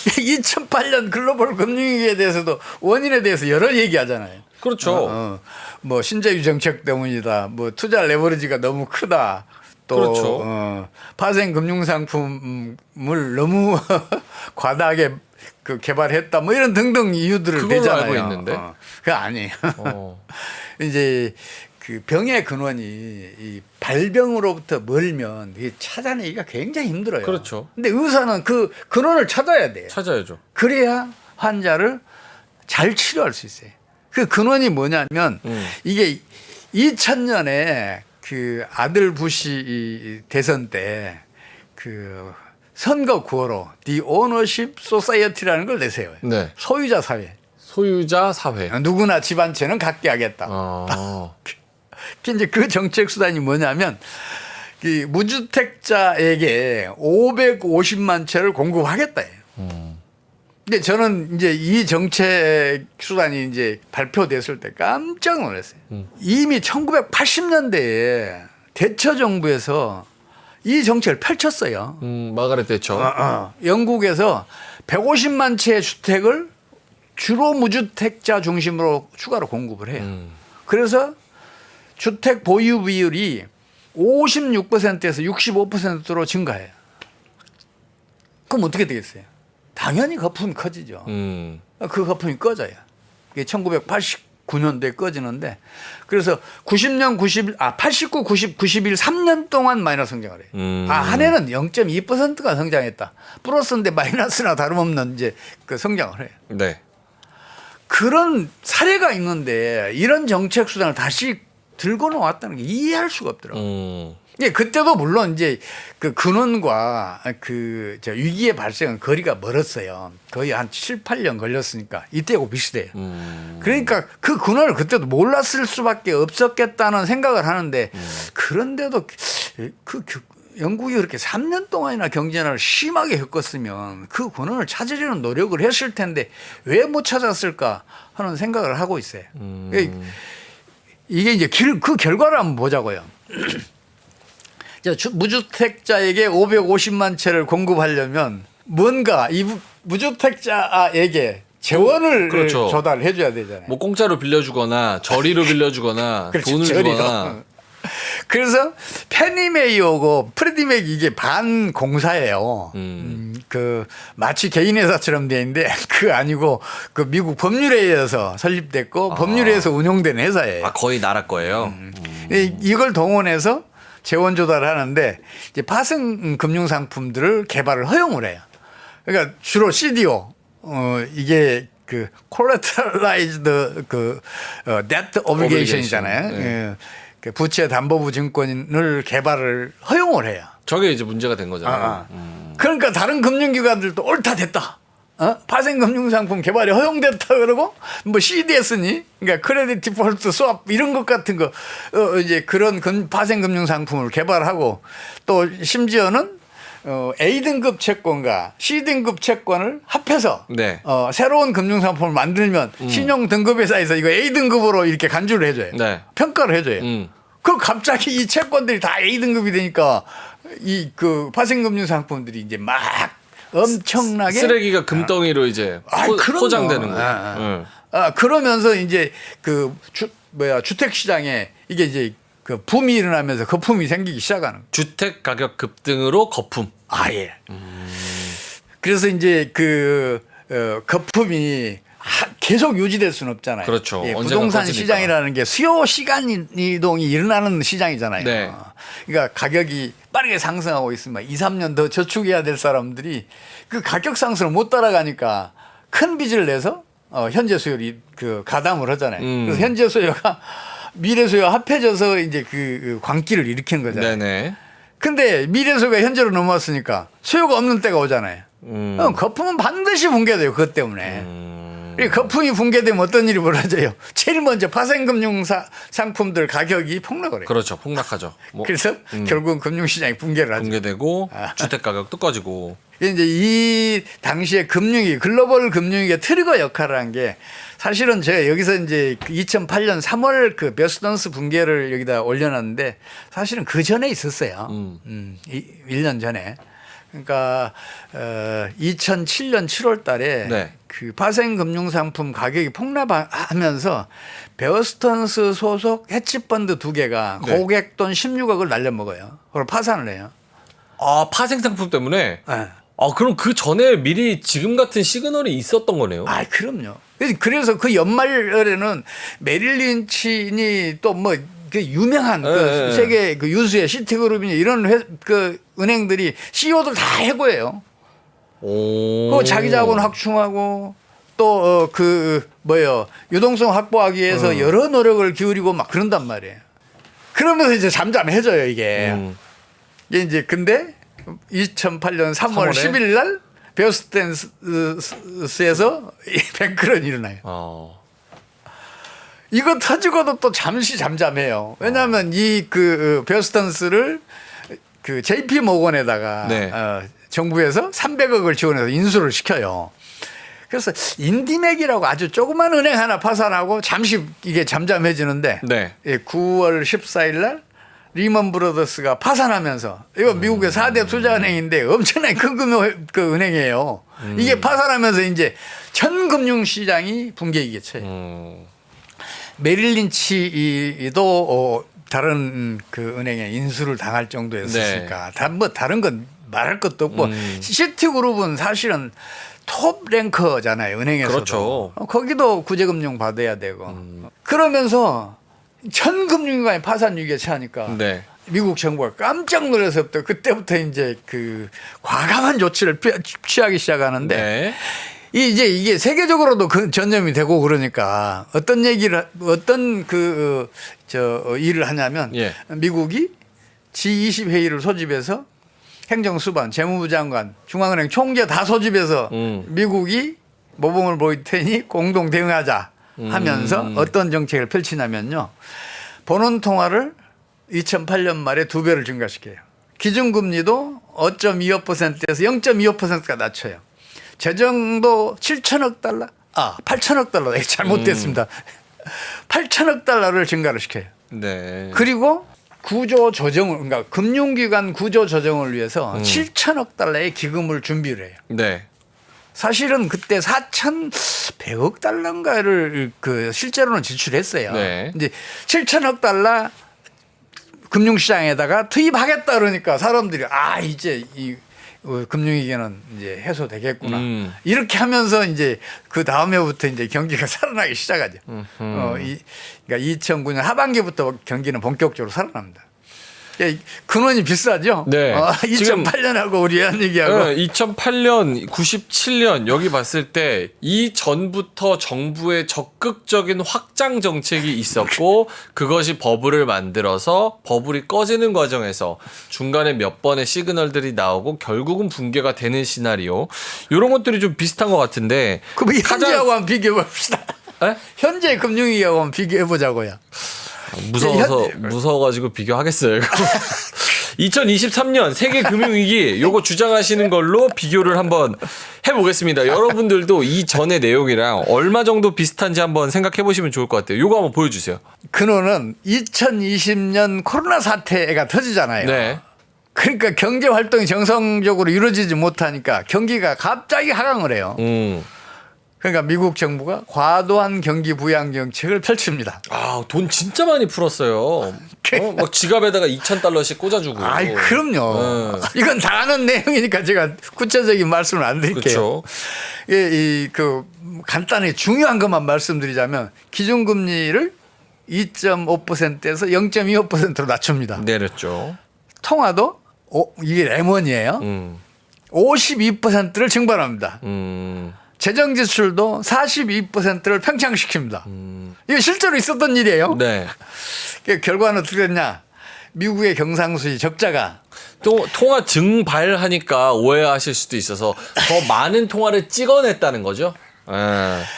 2008년 글로벌 금융위기에 대해서도 원인에 대해서 여러 얘기하잖아요. 그렇죠. 뭐 신재유 정책 때문이다. 뭐 투자 레버리지가 너무 크다. 또 그렇죠. 파생 금융 상품을 너무 과다하게 개발했다. 뭐 이런 등등 이유들을 그걸로 대잖아요. 알고 있는데. 그게 아니에요. 이제 그 병의 근원이 이 발병으로부터 멀면 이게 찾아내기가 굉장히 힘들어요. 그렇죠. 근데 의사는 그 근원을 찾아야 돼요. 찾아야죠. 그래야 환자를 잘 치료할 수 있어요. 그 근원이 뭐냐면 이게 2000년에 그 아들 부시 대선 때 그 선거 구호로 The Ownership Society라는 걸 내세워요. 네. 소유자 사회. 소유자 사회. 누구나 집 한 채는 갖게 하겠다. 이제 그 정책 수단이 뭐냐면 이 무주택자에게 550만 채를 공급하겠다예요. 근데 저는 이제 이 정책 수단이 이제 발표됐을 때 깜짝 놀랐어요. 이미 1980년대에 대처 정부에서 이 정책을 펼쳤어요. 마가렛 대처. 영국에서 150만 채의 주택을 주로 무주택자 중심으로 추가로 공급을 해요. 그래서 주택 보유 비율이 56%에서 65%로 증가해요. 그럼 어떻게 되겠어요? 당연히 거품이 커지죠. 그 거품이 꺼져요. 이게 89년도에 꺼지는데 그래서 90년, 89, 90, 91 3년 동안 마이너스 성장을 해요. 한 해는 0.2%가 성장했다. 플러스인데 마이너스나 다름없는 이제 그 성장을 해요. 네. 그런 사례가 있는데 이런 정책 수단을 다시 들고 나왔다는 게 이해할 수가 없더라고요. 예, 그때도 물론 이제 그 근원과 그 저 위기의 발생은 거리가 멀었어요. 거의 한 7, 8년 걸렸으니까 이때하고 비슷해요. 그러니까 그 근원을 그때도 몰랐을 수밖에 없었겠다는 생각을 하는데 그런데도 그 영국이 그렇게 3년 동안이나 경제난을 심하게 겪었으면 그 근원을 찾으려는 노력을 했을 텐데 왜 못 찾았을까 하는 생각을 하고 있어요. 이게 이제 그 결과를 한번 보자고요. 무주택자에게 550만 채를 공급하려면 뭔가 이 무주택자에게 재원을 그렇죠. 조달해 줘야 되잖아요. 뭐 공짜로 빌려주거나 저리로 빌려주거나 그렇죠. 돈을 저리로. 주거나. 그래서 페니메이하고 프레디맥 이게 반공사예요. 그 마치 개인 회사처럼 돼 있는데 그거 아니고 그 미국 법률에 의해서 설립됐고 법률에 의해서 운영되는 회사예요. 아, 거의 나라 거예요. 이걸 동원해서 재원 조달을 하는데 이제 파생 금융 상품들을 개발을 허용을 해요. 그러니까 주로 CDO 이게 그 collateralized 그 debt obligation이잖아요. 네. 예. 그 부채 담보부 증권을 개발을 허용을 해요. 저게 이제 문제가 된 거잖아요. 그러니까 다른 금융기관들도 옳다 됐다. 파생 금융상품 개발이 허용됐다 그러고 뭐 CDS니 그러니까 크레딧 디폴트 스왑 이런 것 같은 거 이제 그런 파생 금융상품을 개발하고 또 심지어는 A등급 채권과 C등급 채권을 합해서 네. 새로운 금융상품을 만들면 신용등급회사에서 이거 A등급으로 이렇게 간주를 해줘요. 네. 평가를 해줘요. 그럼 갑자기 이 채권들이 다 A등급이 되니까 이 그 파생금융 상품들이 이제 막 엄청나게 쓰레기가 금덩이로 이제 포장되는 거예요. 그러면서 이제 그 주택 시장에 이게 이제 그 붐이 일어나면서 거품이 생기기 시작하는 거예요. 주택 가격 급등으로 거품. 예. 그래서 이제 그 거품이 계속 유지될 수는 없잖아요. 그렇죠. 예, 언젠가 부동산 꺼지니까. 시장이라는 게 수요 시간 이동이 일어나는 시장이잖아요. 네. 그러니까 가격이 빠르게 상승하고 있으면 2, 3년 더 저축해야 될 사람들이 그 가격 상승을 못 따라가니까 큰 빚을 내서 현재 수요를 그 가담을 하잖아요. 그래서 현재 수요가 미래 수요와 합해져서 이제 그 광기를 일으키는 거잖아요. 네네. 근데 미래 수요가 현재로 넘어왔으니까 수요가 없는 때가 오잖아요. 그럼 거품은 반드시 붕괴돼요. 그것 때문에. 이 거품이 붕괴되면 어떤 일이 벌어져요? 제일 먼저 파생금융 상품들 가격이 폭락을 해요. 그렇죠. 폭락하죠. 뭐 그래서 결국은 금융시장이 붕괴를 하죠. 붕괴되고 주택 가격도 꺼지고. 이제 이 당시에 금융위, 글로벌 금융위가 트리거 역할을 한 게 사실은 제가 여기서 이제 2008년 3월 그 베스턴스 붕괴를 여기다 올려놨는데 사실은 그 전에 있었어요. 1년 전에. 그러니까 2007년 7월 달에 네. 그 파생 금융 상품 가격이 폭락하면서 베어스턴스 소속 헤지펀드 2개가 네. 고객 돈 16억을 날려먹어요. 그걸 파산을 해요. 아, 파생 상품 때문에. 네. 그럼 그 전에 미리 지금 같은 시그널이 있었던 거네요. 그럼요. 그래서 그 연말에는 메릴 린치니 또 뭐 그 유명한 그 세계 그 유수의 시티그룹이니 이런 그 은행들이 CEO들 다 해고해요. 그 자기 자본 확충하고 또 그 뭐요 유동성 확보하기 위해서 여러 노력을 기울이고 막 그런단 말이에요. 그러면서 이제 잠잠해져요 이게. 이게 이제 근데 2008년 3월 10일 날 베어스턴스에서 뱅크런이 일어나요. 이거 터지고도 또 잠시 잠잠해요. 왜냐하면 이 그 베어스턴스를 그 JP 모건에다가 네. 정부에서 300억을 지원해서 인수를 시켜요. 그래서 인디맥이라고 아주 조그만 은행 하나 파산하고 잠시 이게 잠잠해지는데 네. 9월 14일 날 리먼 브로더스가 파산하면서 이거 미국의 4대 투자은행인데 엄청나게 큰 그 은행이에요. 이게 파산하면서 이제 전 금융시장이 붕괴기에 처해요. 메릴 린치도 다른 그 은행에 인수를 당할 정도였으니까 네. 뭐 다른 건 말할 것도 없고 시티그룹은 사실은 톱 랭커잖아요. 은행에서도. 그렇죠. 거기도 구제금융 받아야 되고. 그러면서 전 금융기관이 파산 위기에 처하니까 네. 미국 정부가 깜짝 놀라서부터 그때부터 이제 그 과감한 조치를 취하기 시작하는데 네. 이제 이게 세계적으로도 그 전염이 되고 그러니까 어떤 일을 하냐면 예. 미국이 G20 회의를 소집해서 행정수반, 재무부 장관, 중앙은행 총재 다 소집해서 미국이 모범을 보일 테니 공동 대응하자 하면서 어떤 정책을 펼치냐면요. 본원 통화를 2008년 말에 2배를 증가시켜요. 기준금리도 5.25%에서 0.25%가 낮춰요. 재정도 7천억 달러, 8천억 달러, 잘못됐습니다. 8천억 달러를 증가를 시켜요. 네. 그리고 구조 조정을, 그러니까 금융기관 구조 조정을 위해서 7천억 달러의 기금을 준비를 해요. 네. 사실은 그때 4,100억 달러인가를 그 실제로는 지출했어요. 네. 이제 7천억 달러 금융시장에다가 투입하겠다 그러니까 사람들이 이제 이 금융위기는 이제 해소되겠구나. 이렇게 하면서 이제 그 다음에부터 이제 경기가 살아나기 시작하죠. 그러니까 2009년 하반기부터 경기는 본격적으로 살아납니다. 근원이 비싸죠. 네. 2008년하고 우리 한 얘기하고. 2008년, 97년 여기 봤을 때 이 전부터 정부의 적극적인 확장 정책이 있었고 그것이 버블을 만들어서 버블이 꺼지는 과정에서 중간에 몇 번의 시그널들이 나오고 결국은 붕괴가 되는 시나리오. 이런 것들이 좀 비슷한 것 같은데. 그럼 현재하고 한번 비교해 봅시다. 에? 현재 금융위기하고 한번 비교해 보자고요. 무서워가지고 비교하겠어요. 2023년 세계 금융위기 요거 주장하시는 걸로 비교를 한번 해보겠습니다. 여러분들도 이 전의 내용이랑 얼마 정도 비슷한지 한번 생각해 보시면 좋을 것 같아요. 요거 한번 보여주세요. 근원은 2020년 코로나 사태가 터지잖아요. 네. 그러니까 경제 활동이 정상적으로 이루어지지 못하니까 경기가 갑자기 하강을 해요. 그러니까 미국 정부가 과도한 경기 부양 정책을 펼칩니다. 돈 진짜 많이 풀었어요. 막 지갑에다가 $2,000씩 꽂아주고. 그럼요. 이건 다 아는 내용이니까 제가 구체적인 말씀을 안 드릴게요. 그렇죠. 간단히 중요한 것만 말씀드리자면 기준금리를 2.5%에서 0.25%로 낮춥니다. 내렸죠. 통화도 이게 레몬이에요. 52%를 증발합니다. 재정 지출도 42%를 팽창시킵니다. 이게 실제로 있었던 일이에요. 네. 결과는 어떻게 됐냐? 미국의 경상수지 적자가 또 통화 증발하니까 오해하실 수도 있어서 더 많은 통화를 찍어냈다는 거죠.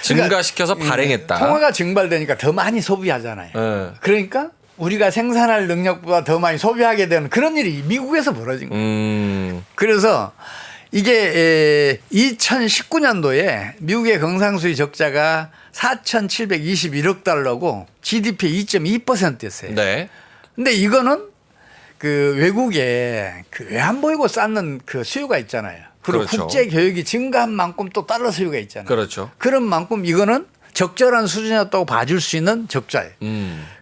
증가시켜서 발행했다. 통화가 증발되니까 더 많이 소비하잖아요. 그러니까 우리가 생산할 능력보다 더 많이 소비하게 되는 그런 일이 미국에서 벌어진 거예요. 그래서 이게 2019년도에 미국의 경상수지 적자가 4,721억 달러고 GDP의 2.2%였어요. 네. 근데 이거는 그 외국에 그 외환보유고 쌓는 그 수요가 있잖아요. 그리고 그렇죠. 국제 교육이 증가한 만큼 또 달러 수요가 있잖아요. 그렇죠. 그런 만큼 이거는 적절한 수준이었다고 봐줄 수 있는 적자예요.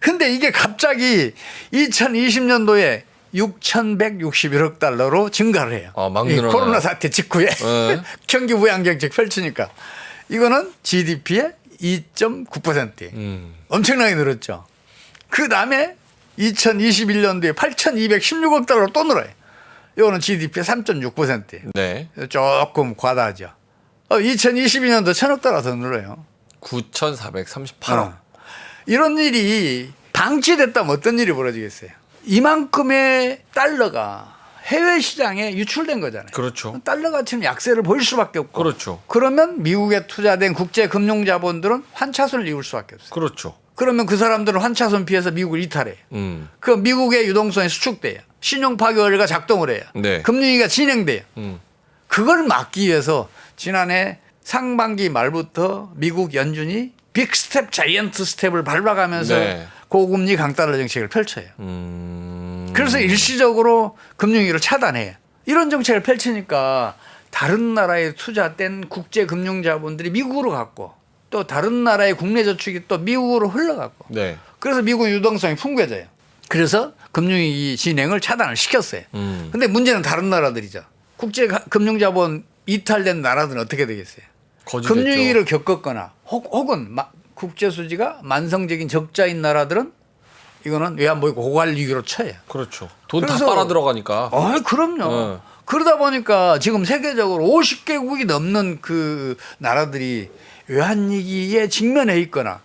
근데 이게 갑자기 2020년도에 6,161억 달러로 증가를 해요. 막 이 늘어나요. 코로나 사태 직후에 경기 부양 정책 펼치니까 이거는 GDP의 2.9%. 엄청나게 늘었죠. 그 다음에 2021년도에 8,216억 달러로 또 늘어요. 이거는 GDP의 3.6%예요. 네. 조금 과다하죠. 2022년도 1,000억 달러 더 늘어요. 9,438억. 이런 일이 방치됐다면 어떤 일이 벌어지겠어요? 이만큼의 달러가 해외 시장에 유출된 거잖아요. 그렇죠. 달러 가치는 약세를 보일 수밖에 없고. 그렇죠. 그러면 미국에 투자된 국제 금융 자본들은 환차손을 입을 수밖에 없어요. 그렇죠. 그러면 그 사람들은 환차손 피해서 미국을 이탈해요. 그 미국의 유동성이 수축돼요. 신용 파괴가 작동을 해요. 네. 금융위기가 진행돼요. 그걸 막기 위해서 지난해 상반기 말부터 미국 연준이 빅 스텝, 자이언트 스텝을 밟아가면서 네. 고금리 강달러 정책을 펼쳐요. 그래서 일시적으로 금융위기를 차단해요. 이런 정책을 펼치니까 다른 나라에 투자된 국제 금융 자본들이 미국으로 갔고 또 다른 나라의 국내 저축이 또 미국으로 흘러갔고 네. 그래서 미국 유동성이 풍부해져요. 그래서 금융위기 진행을 차단을 시켰어요. 근데 문제는 다른 나라들이죠. 국제 금융자본 이탈된 나라들은 어떻게 되겠어요? 거지됐죠. 금융위기를 겪었거나 혹은 국제 수지가 만성적인 적자인 나라들은 이거는 외환보유고 고갈 위기로 처해요. 그렇죠. 돈 다 그래서- 빨아 들어가니까. 그럼요. 그러다 보니까 지금 세계적으로 50개국이 넘는 그 나라들이 외환위기에 직면해 있거나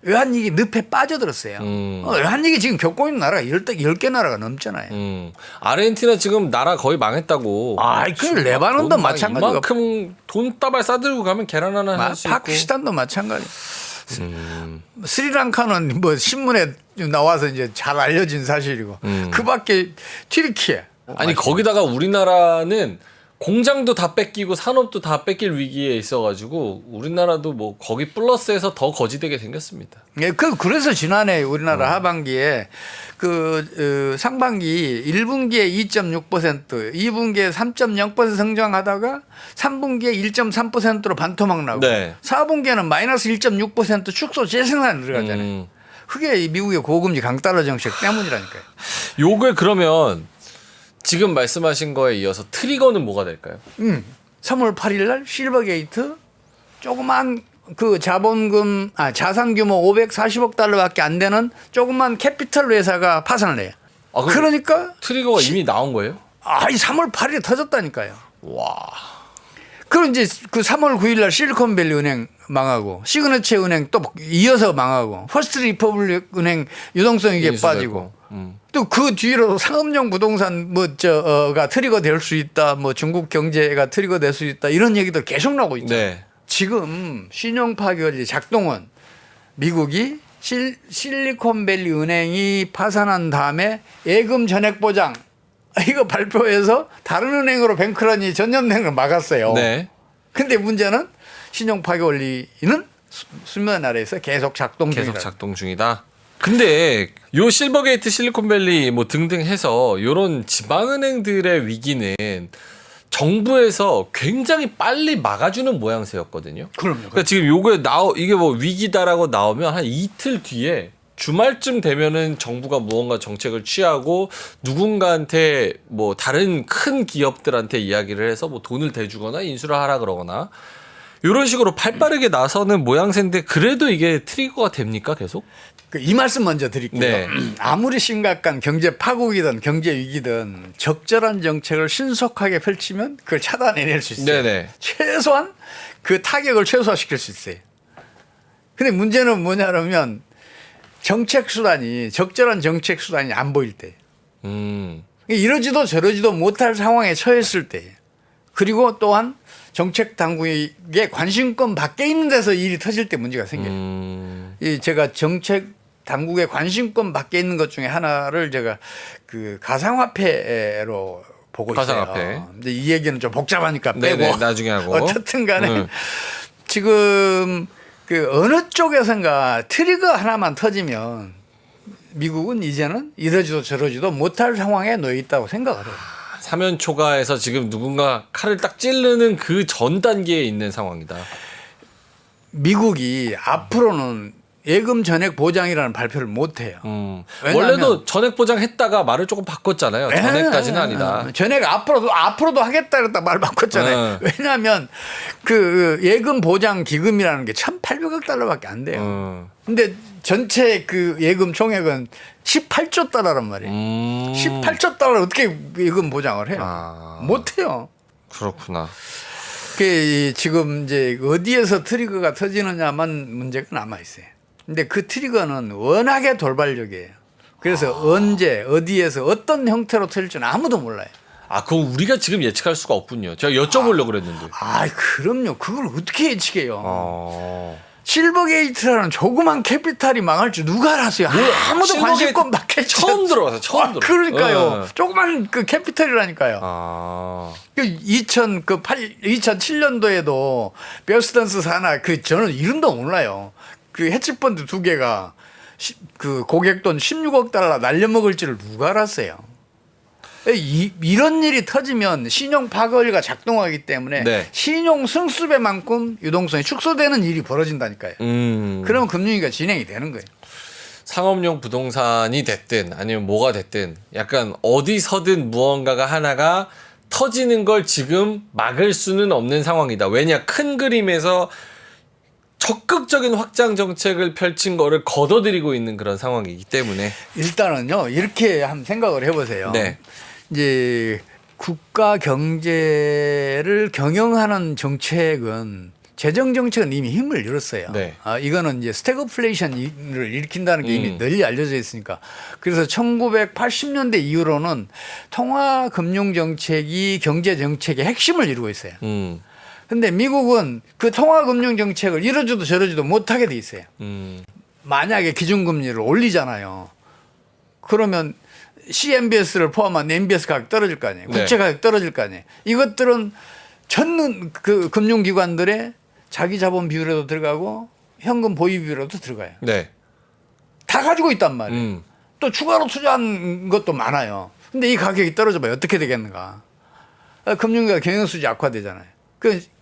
외환위기 늪에 빠져들었어요. 외환위기 지금 겪고 있는 나라가 10개 나라가 넘잖아요. 아르헨티나 지금 나라 거의 망했다고. 그 레바논도 마찬가지고 이만큼 돈 따발 싸들고 가면 계란 하나 할 수 있고. 파키스탄도 마찬가지. 스리랑카는 뭐 신문에 나와서 이제 잘 알려진 사실이고 그밖에 튀르키예. 아니 거기다가 우리나라는 공장도 다 뺏기고 산업도 다 뺏길 위기에 있어가지고 우리나라도 뭐 거기 플러스해서 더 거지되게 생겼습니다. 예, 그래서 지난해 우리나라 하반기에 상반기 1분기에 2.6%, 2분기에 3.0% 성장하다가 3분기에 1.3%로 반토막 나고 네. 4분기에는 마이너스 1.6% 축소 재생산 들어가잖아요. 그게 이 미국의 고금리 강달러 정책 때문이라니까요. 요게 그러면 지금 말씀하신 거에 이어서 트리거는 뭐가 될까요? 3월 8일 날 실버게이트 조그만 그 자산 규모 540억 달러밖에 안 되는 조그만 캐피털 회사가 파산을 해요. 아, 그러니까 트리거가 이미 나온 거예요? 이 3월 8일에 터졌다니까요. 와. 그럼 이제 그 3월 9일 날 실리콘밸리 은행 망하고 시그너처 은행 또 이어서 망하고 퍼스트 리퍼블릭 은행 유동성 위기에 빠지고 또 그 뒤로 상업용 부동산 가 트리거 될 수 있다. 뭐 중국 경제가 트리거 될 수 있다. 이런 얘기도 계속 나오고 있죠. 네. 지금 신용 파괴원리 작동은 미국이 실리콘밸리 은행이 파산한 다음에 예금 전액 보장 이거 발표해서 다른 은행으로 뱅크런이 전년행을 막았어요. 네. 근데 문제는 신용 파괴 원리는 수면 아래에서 계속 작동 중이다. 계속 작동 중이다. 근데 요 실버게이트 실리콘밸리 뭐 등등 해서 요런 지방은행들의 위기는 정부에서 굉장히 빨리 막아주는 모양새였거든요. 그럼요. 그러니까 지금 이게 뭐 위기다라고 나오면 한 이틀 뒤에 주말쯤 되면은 정부가 무언가 정책을 취하고 누군가한테 뭐 다른 큰 기업들한테 이야기를 해서 뭐 돈을 대주거나 인수를 하라 그러거나 이런 식으로 팔빠르게 나서는 모양새인데 그래도 이게 트리거가 됩니까 계속? 이 말씀 먼저 드릴게요. 네. 아무리 심각한 경제 파국이든 경제 위기든 적절한 정책을 신속하게 펼치면 그걸 차단해낼 수 있어요. 네네. 최소한 그 타격을 최소화시킬 수 있어요. 근데 문제는 뭐냐면 적절한 정책 수단이 안 보일 때. 이러지도 저러지도 못할 상황에 처했을 때. 그리고 또한 정책 당국의 관심권 밖에 있는 데서 일이 터질 때 문제가 생겨요. 제가 정책 당국의 관심권 밖에 있는 것 중에 하나를 제가 그 가상화폐로 보고 가상화폐. 있어요. 근데 이 얘기는 좀 복잡하니까 빼고 네네, 나중에 하고. 어쨌든 간에 지금 그 어느 쪽에선가 트리거 하나만 터지면 미국은 이제는 이러지도 저러지도 못할 상황에 놓여 있다고 생각을 해요. 사면초가에서 지금 누군가 칼을 딱 찌르는 그 전 단계에 있는 상황이다. 미국이 앞으로는 예금 전액 보장이라는 발표를 못 해요. 원래도 전액 보장했다가 말을 조금 바꿨잖아요. 전액까지는 아니다. 전액 앞으로도 하겠다 그랬다 말 바꿨잖아요. 왜냐하면 그 예금 보장 기금이라는 게 1,800억 달러밖에 안 돼요. 근데 전체 그 예금 총액은 18조 달러란 말이에요. 18조 달러 어떻게 예금 보장을 해요? 못 해요. 그렇구나. 그 지금 이제 어디에서 트리거가 터지느냐만 문제가 남아 있어요. 근데 그 트리거는 워낙에 돌발적이에요. 그래서 언제 어디에서 어떤 형태로 터질지는 아무도 몰라요. 그럼 우리가 지금 예측할 수가 없군요. 제가 여쭤보려고 그랬는데. 그럼요. 그걸 어떻게 예측해요? 실버게이트라는 조그만 캐피탈이 망할 줄 누가 알았어요? 아무도 관심권 밖에 처음 들어와서 처음 들어. 그러니까요. 조그만 그 캐피탈이라니까요. 2007년도에도 베어스턴스 산하 저는 이름도 몰라요. 그 헤지펀드 2개가 그 고객돈 16억 달러 날려먹을 줄을 누가 알았어요? 이런 일이 터지면 신용 파괴가 작동하기 때문에 네. 신용 승수배만큼 유동성이 축소되는 일이 벌어진다니까요. 그러면 금융위기가 진행이 되는 거예요. 상업용 부동산이 됐든 아니면 뭐가 됐든 약간 어디서든 무언가가 하나가 터지는 걸 지금 막을 수는 없는 상황이다. 왜냐? 큰 그림에서 적극적인 확장 정책을 펼친 거를 걷어들이고 있는 그런 상황이기 때문에. 일단은요, 이렇게 한번 생각을 해보세요. 네. 이제 국가 경제를 경영하는 정책은 재정 정책은 이미 힘을 잃었어요. 네. 이거는 이제 스태그플레이션을 일으킨다는 게 이미 널리 알려져 있으니까. 그래서 1980년대 이후로는 통화 금융 정책이 경제 정책의 핵심을 이루고 있어요. 근데 미국은 그 통화 금융 정책을 이러지도 저러지도 못하게 돼 있어요. 만약에 기준금리를 올리잖아요. 그러면 CMBS를 포함한 MBS 가격 떨어질 거 아니에요. 국채 가격 떨어질 거 아니에요. 이것들은 전 그 금융기관들의 자기 자본 비율에도 들어가고 현금 보유 비율에도 들어가요. 네. 다 가지고 있단 말이에요. 또 추가로 투자한 것도 많아요. 근데 이 가격이 떨어져 봐요. 어떻게 되겠는가. 금융기관 경영수지 악화되잖아요.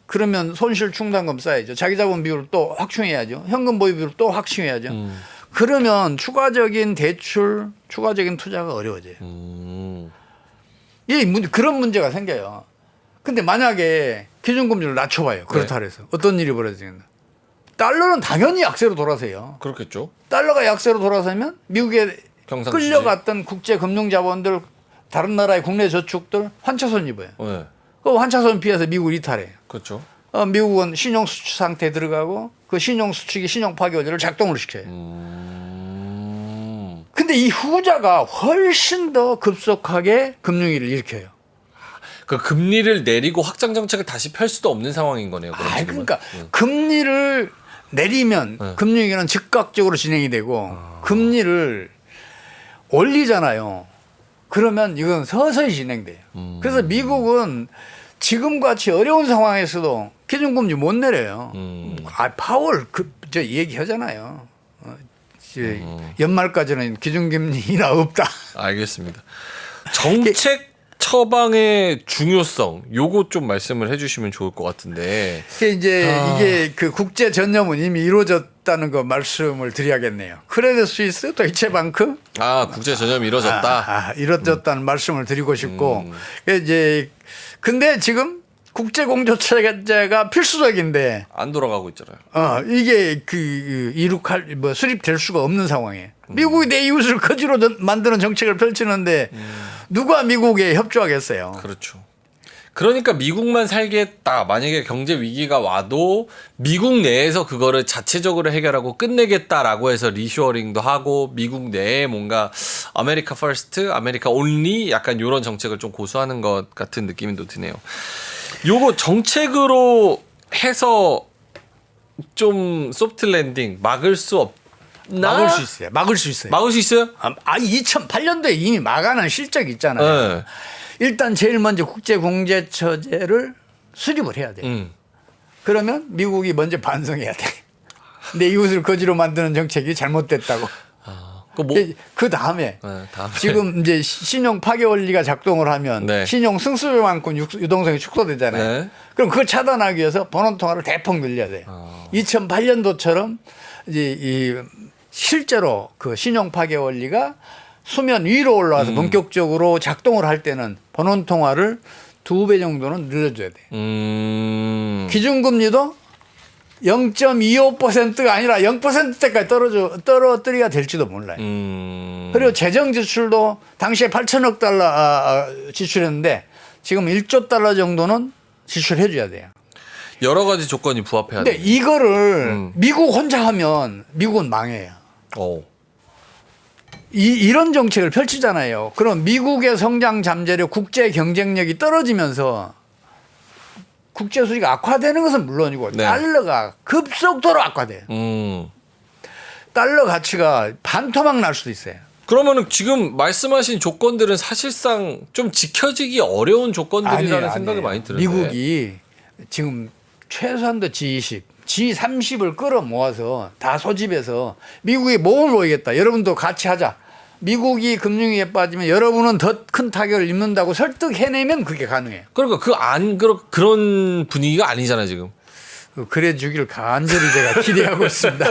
그러면 손실 충당금 쌓여야죠. 자기 자본 비율을 또 확충해야죠. 현금 보유 비율을 또 확충해야죠. 그러면 추가적인 대출, 추가적인 투자가 어려워져요. 그런 문제가 생겨요. 근데 만약에 기준금리를 낮춰봐요. 그렇다 그래서 어떤 일이 벌어지겠나. 달러는 당연히 약세로 돌아서요. 그렇겠죠. 달러가 약세로 돌아서면 미국에 경상수지. 끌려갔던 국제 금융 자본들, 다른 나라의 국내 저축들 환차손 입어요. 네. 그 환차손 피해서 미국을 이탈해요. 그렇죠. 미국은 신용 수축 상태에 들어가고 그 신용 수축이 신용 파괴 원리를 작동을 시켜요. 근데 이 후자가 훨씬 더 급속하게 금융위기를 일으켜요. 그 금리를 내리고 확장 정책을 다시 펼 수도 없는 상황인 거네요. 그러니까 금리를 내리면 금융위기는 즉각적으로 진행이 되고 금리를 올리잖아요. 그러면 이건 서서히 진행돼요. 그래서 미국은 지금같이 어려운 상황에서도 기준금리 못 내려요. 파월 저 얘기하잖아요. 연말까지는 기준금리 인하 없다. 알겠습니다. 정책 처방의 중요성 요거 좀 말씀을 해주시면 좋을 것 같은데. 이게 그 국제 전념은 이미 이루어졌다는 거 말씀을 드려야겠네요. 크레딧 스위스, 도이체방크. 국제 전염이 이루어졌다. 이루어졌다는 말씀을 드리고 싶고. 근데 지금 국제 공조 체제가 필수적인데 안 돌아가고 있잖아요. 이게 수립될 수가 없는 상황이에요. 미국이 내 이웃을 거지로 만드는 정책을 펼치는데 누가 미국에 협조하겠어요. 그렇죠. 그러니까 미국만 살겠다. 만약에 경제 위기가 와도 미국 내에서 그거를 자체적으로 해결하고 끝내겠다라고 해서 리쇼어링도 하고 미국 내에 뭔가 아메리카 퍼스트, 아메리카 온리 약간 이런 정책을 좀 고수하는 것 같은 느낌도 드네요. 요거 정책으로 해서 좀 소프트 랜딩 막을 수 없나? 막을 수 있어요. 막을 수 있어요. 막을 수 있어요? 2008년도에 이미 막아낸 실적이 있잖아요. 네. 일단 제일 먼저 국제공제처제를 수립을 해야 돼요. 그러면 미국이 먼저 반성해야 돼. 내 이웃을 거지로 만드는 정책이 잘못됐다고. 그 다음에 지금 이제 신용 파괴 원리가 작동을 하면 네. 신용 승수요만큼 유동성이 축소되잖아요. 네. 그럼 그걸 차단하기 위해서 번호통화를 대폭 늘려야 돼요. 2008년도처럼 이제 실제로 그 신용 파괴 원리가 수면 위로 올라와서 본격적으로 작동을 할 때는 번호통화를 2배 정도는 늘려줘야 돼요. 기준금리도 0.25%가 아니라 0%대까지 떨어뜨려야 될지도 몰라요. 그리고 재정 지출도 당시에 8천억 달러 지출했는데 지금 1조 달러 정도는 지출해 줘야 돼요. 여러 가지 조건이 부합해야 돼요. 근데 이거를 미국 혼자 하면 미국은 망해요. 이런 정책을 펼치잖아요. 그럼 미국의 성장 잠재력, 국제 경쟁력이 떨어지면서 국제 수지가 악화되는 것은 물론이고 네. 달러가 급속도로 악화돼요. 달러 가치가 반토막 날 수도 있어요. 그러면은 지금 말씀하신 조건들은 사실상 좀 지켜지기 어려운 조건들이라는 생각이 많이 드는데. 미국이 지금 최소한도 G20, G30을 끌어모아서 다 소집해서 미국이 몸을 모이겠다. 여러분도 같이 하자. 미국이 금융위기에 빠지면 여러분은 더 큰 타격을 입는다고 설득해내면 그게 가능해요. 그러니까 그런 분위기가 아니잖아요 지금. 그래 주길 간절히 제가 기대하고 있습니다.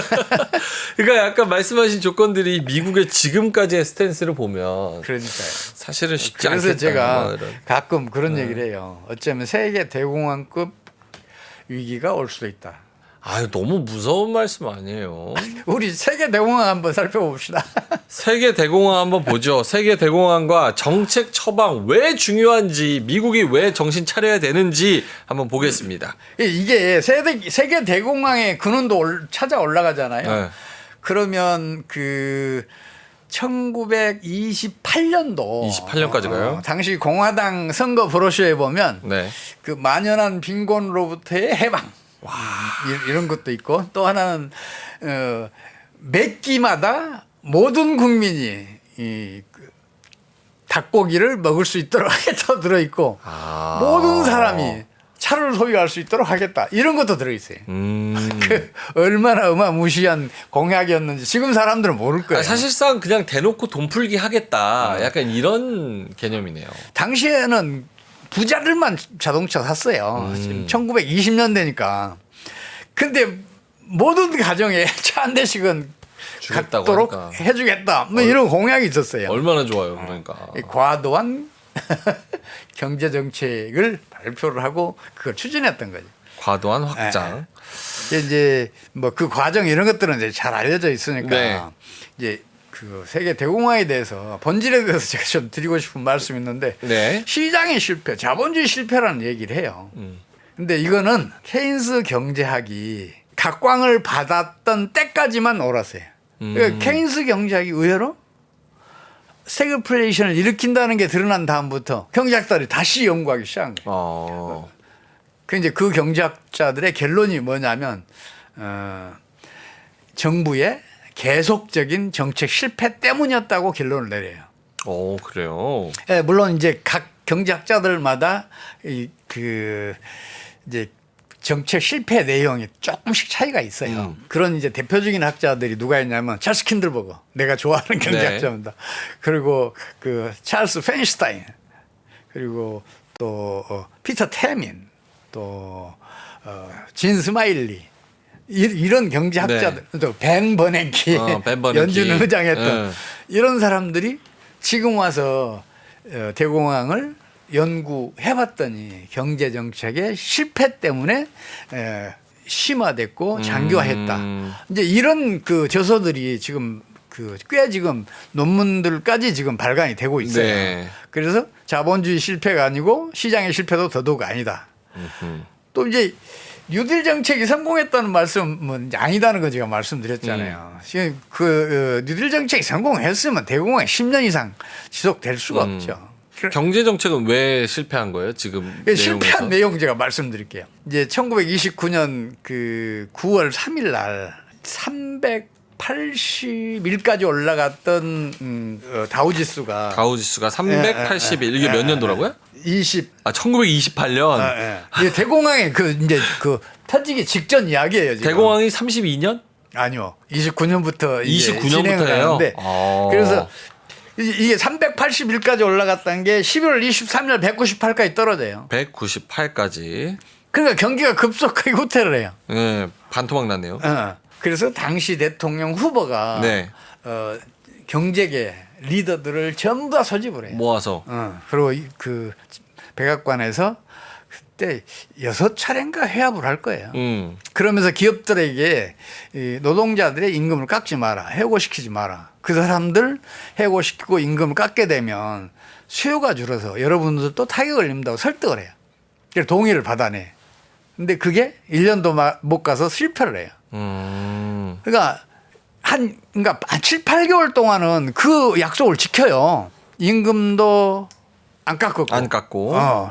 그러니까 약간 말씀하신 조건들이 미국의 지금까지의 스탠스를 보면 그러니까요. 사실은 쉽지 그래서 않겠다. 제가 뭐 이런. 가끔 그런 얘기를 해요. 어쩌면 세계 대공황급 위기가 올 수도 있다. 아유 너무 무서운 말씀 아니에요. 우리 세계 대공황 한번 살펴봅시다. 세계 대공황 한번 보죠. 세계 대공황과 정책 처방 왜 중요한지 미국이 왜 정신 차려야 되는지 한번 보겠습니다. 이게 세계 대공황의 근원도 찾아 올라가잖아요. 네. 그러면 그 1928년도 28년까지 가요? 당시 공화당 선거 브로셔에 보면 네. 그 만연한 빈곤으로부터의 해방 이런 것도 있고 또 하나는 몇 끼마다 모든 국민이 그 닭고기를 먹을 수 있도록 하겠다 들어있고 모든 사람이 차를 소유할 수 있도록 하겠다 이런 것도 들어있어요. 그 얼마나 어마무시한 공약이었는지 지금 사람들은 모를 거예요. 사실상 그냥 대놓고 돈 풀기 하겠다. 약간 이런 개념이네요. 당시에는 부자들만 자동차 샀어요. 1920년대니까. 근데 모든 가정에 차 한 대씩은 주겠다고 갖도록 하니까. 해주겠다. 뭐 이런 공약이 있었어요. 얼마나 좋아요. 그러니까. 과도한 경제 정책을 발표를 하고 그걸 추진했던 거죠. 과도한 확장. 이제 뭐 그 과정 이런 것들은 이제 잘 알려져 있으니까 네. 이제 그 세계 대공황에 대해서 본질에 대해서 제가 좀 드리고 싶은 말씀이 있는데 네. 시장의 실패, 자본주의 실패라는 얘기를 해요. 근데 이거는 케인스 경제학이 각광을 받았던 때까지만 옳았어요. 그러니까 케인스 경제학이 의외로 스태그플레이션을 일으킨다는 게 드러난 다음부터 경제학자들이 다시 연구하기 시작한 거예요. 그 이제 그 경제학자들의 결론이 뭐냐면 정부의 계속적인 정책 실패 때문이었다고 결론을 내려요. 오, 그래요. 예, 물론 이제 각 경제학자들마다 이제 정책 실패 내용이 조금씩 차이가 있어요. 그런 이제 대표적인 학자들이 누가 있냐면 찰스 킨들버거, 내가 좋아하는 경제학자입니다. 그리고 그 찰스 페인슈타인, 그리고 또 피터 태민, 또 진 스마일리 이런 경제학자들, 또 벤 버냉키, 벤 버냉키. 연준 의장했던 이런 사람들이 지금 와서 대공황을 연구해봤더니 경제 정책의 실패 때문에 심화됐고 장기화했다. 이제 이런 그 저서들이 지금 꽤 지금 논문들까지 지금 발간이 되고 있어요. 네. 그래서 자본주의 실패가 아니고 시장의 실패도 더더욱 아니다. 또 이제 뉴딜 정책이 성공했다는 말씀은 아니다는 거 제가 말씀드렸잖아요. 지금 뉴딜 정책이 성공했으면 대공황이 10년 이상 지속될 수가 없죠. 경제 정책은 왜 실패한 거예요? 지금 실패한 내용 제가 말씀드릴게요. 이제 1929년 그 9월 3일 날 380일까지 올라갔던 다우지수가 381 이게 몇 년도라고요? 1928년. 이게 대공황의 이제 터지기 직전 이야기예요. 지금. 대공황이 32년? 아니요. 29년부터 29년부터예요. 그래서 이게 380일까지 올라갔다는 게 11월 23일 198까지 떨어져요. 198까지. 그러니까 경기가 급속하게 후퇴를 해요. 네, 반토막 났네요. 그래서 당시 대통령 후보가 네. 경제계 리더들을 전부 다 소집을 해요. 모아서. 그리고 그 백악관에서 그때 6차례인가 회합을 할 거예요. 그러면서 기업들에게 이 노동자들의 임금을 깎지 마라. 해고시키지 마라. 그 사람들 해고시키고 임금을 깎게 되면 수요가 줄어서 여러분들도 타격을 입는다고 설득을 해요. 그래서 동의를 받아내. 근데 그게 1년도 못 가서 실패를 해요. 그러니까 한 7, 8개월 동안은 그 약속을 지켜요. 임금도 안 깎고.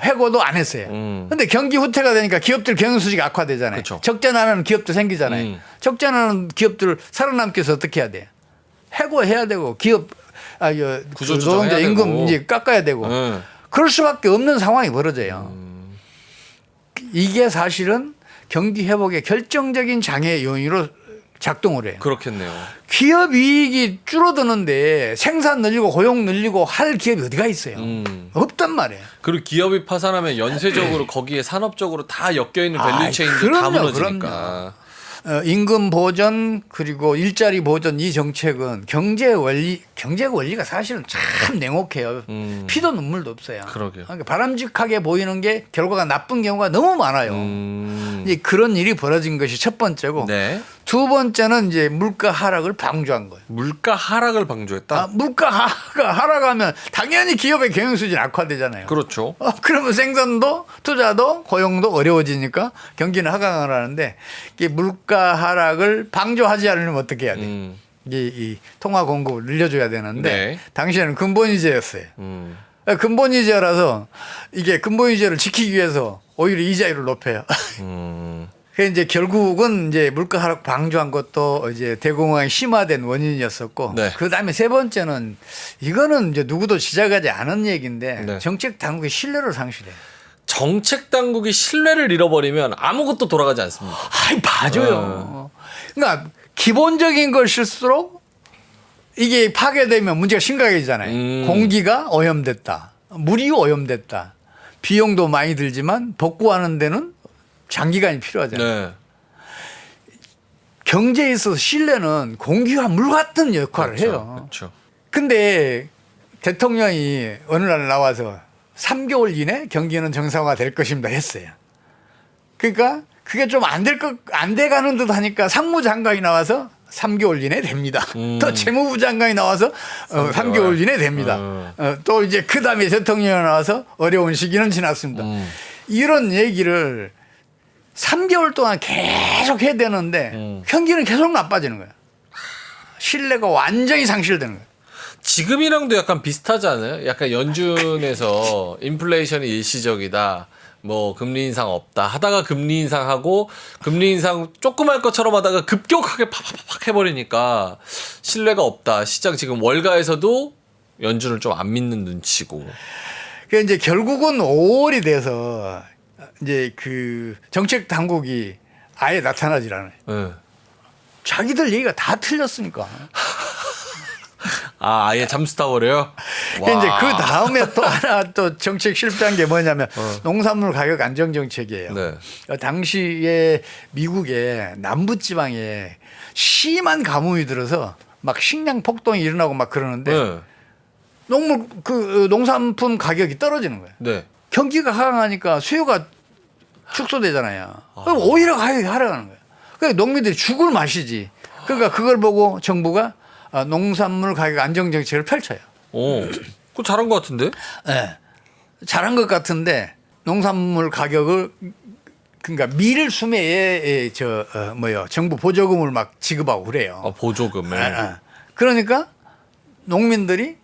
해고도 안 했어요. 근데 경기 후퇴가 되니까 기업들 경영수지가 악화되잖아요. 그쵸. 적자나는 기업도 생기잖아요. 적자나는 기업들 살아남기 위해서 어떻게 해야 돼요? 해고해야 되고 노동자 임금 이제 깎아야 되고 그럴 수밖에 없는 상황이 벌어져요. 이게 사실은 경기 회복의 결정적인 장애 요인으로 작동을 해요. 그렇겠네요. 기업 이익이 줄어드는데 생산 늘리고 고용 늘리고 할 기업이 어디가 있어요? 없단 말이에요. 그리고 기업이 파산하면 연쇄적으로 거기에 산업적으로 다 엮여 있는 밸류체인도 다 그럼요, 무너지니까. 임금 보전 그리고 일자리 보전 이 정책은 경제 원리가 사실은 참 냉혹해요. 피도 눈물도 없어요. 그러게요. 그러니까 바람직하게 보이는 게 결과가 나쁜 경우가 너무 많아요. 이제 그런 일이 벌어진 것이 첫 번째고, 네. 두 번째는 이제 물가 하락을 방조한 거예요. 물가 하락을 방조했다. 물가 하락하면 당연히 기업의 경영 수준이 악화되잖아요. 그렇죠. 그러면 생산도 투자도 고용도 어려워지니까 경기는 하강을 하는데, 이 물가 하락을 방조하지 않으면 어떻게 해야 돼? 이 통화 공급을 늘려줘야 되는데 네. 당시에는 근본이자였어요. 근본이자라서 이게 근본이자를 지키기 위해서 오히려 이자율을 높여요. 그 이제 결국은 이제 물가 하락 방조한 것도 이제 대공황이 심화된 원인이었었고, 네. 그 다음에 세 번째는 이거는 이제 누구도 시작하지 않은 얘기인데, 네. 정책 당국의 신뢰를 상실해요. 정책 당국이 신뢰를 잃어버리면 아무것도 돌아가지 않습니다. 아이, 맞아요. 그러니까 기본적인 걸 실수록 이게 파괴되면 문제가 심각해지잖아요. 공기가 오염됐다, 물이 오염됐다, 비용도 많이 들지만 복구하는 데는 장기간이 필요하잖아요. 네. 경제에 있어서 신뢰는 공기와 물 같은 역할을 그렇죠. 해요. 그렇죠. 근데 대통령이 어느 날 나와서 3개월 이내 경기는 정상화 될 것입니다 했어요. 그러니까 그게 좀 안 돼가는 듯 하니까 상무장관이 나와서 3개월 이내 됩니다. 또 재무부 장관이 나와서 3개월 이내 됩니다. 또 이제 그 다음에 대통령이 나와서 어려운 시기는 지났습니다. 이런 얘기를 3개월 동안 계속 해야 되는데 경기는 계속 나빠지는 거예요. 신뢰가 완전히 상실되는 거예요. 지금이랑도 약간 비슷하지 않아요? 약간 연준에서 인플레이션이 일시적이다. 뭐 금리 인상 없다 하다가 금리 인상하고 금리 인상 조금 할 것처럼 하다가 급격하게 팍팍팍 해버리니까 신뢰가 없다. 시장 지금 월가에서도 연준을 좀 안 믿는 눈치고. 그러니까 이제 결국은 5월이 돼서 이제 그 정책 당국이 아예 나타나질 않아요. 네. 자기들 얘기가 다 틀렸으니까. 아, 아예 잠수타버려요? 이제 그 다음에 또 하나 또 정책 실패한 게 뭐냐면 농산물 가격 안정 정책이에요. 네. 당시에 미국의 남부지방에 심한 가뭄이 들어서 막 식량 폭동이 일어나고 막 그러는데 네. 농산품 가격이 떨어지는 거예요. 네. 경기가 하강하니까 수요가 축소되잖아요. 그럼 오히려 가격이 하락하는 거예요. 그러니까 농민들이 죽을 맛이지. 그러니까 그걸 보고 정부가 농산물 가격 안정 정책을 펼쳐요. 오, 그거 잘한 것 같은데? 네. 잘한 것 같은데 농산물 가격을 그러니까 밀 수매에 정부 보조금을 막 지급하고 그래요. 아, 보조금을. 그러니까 농민들이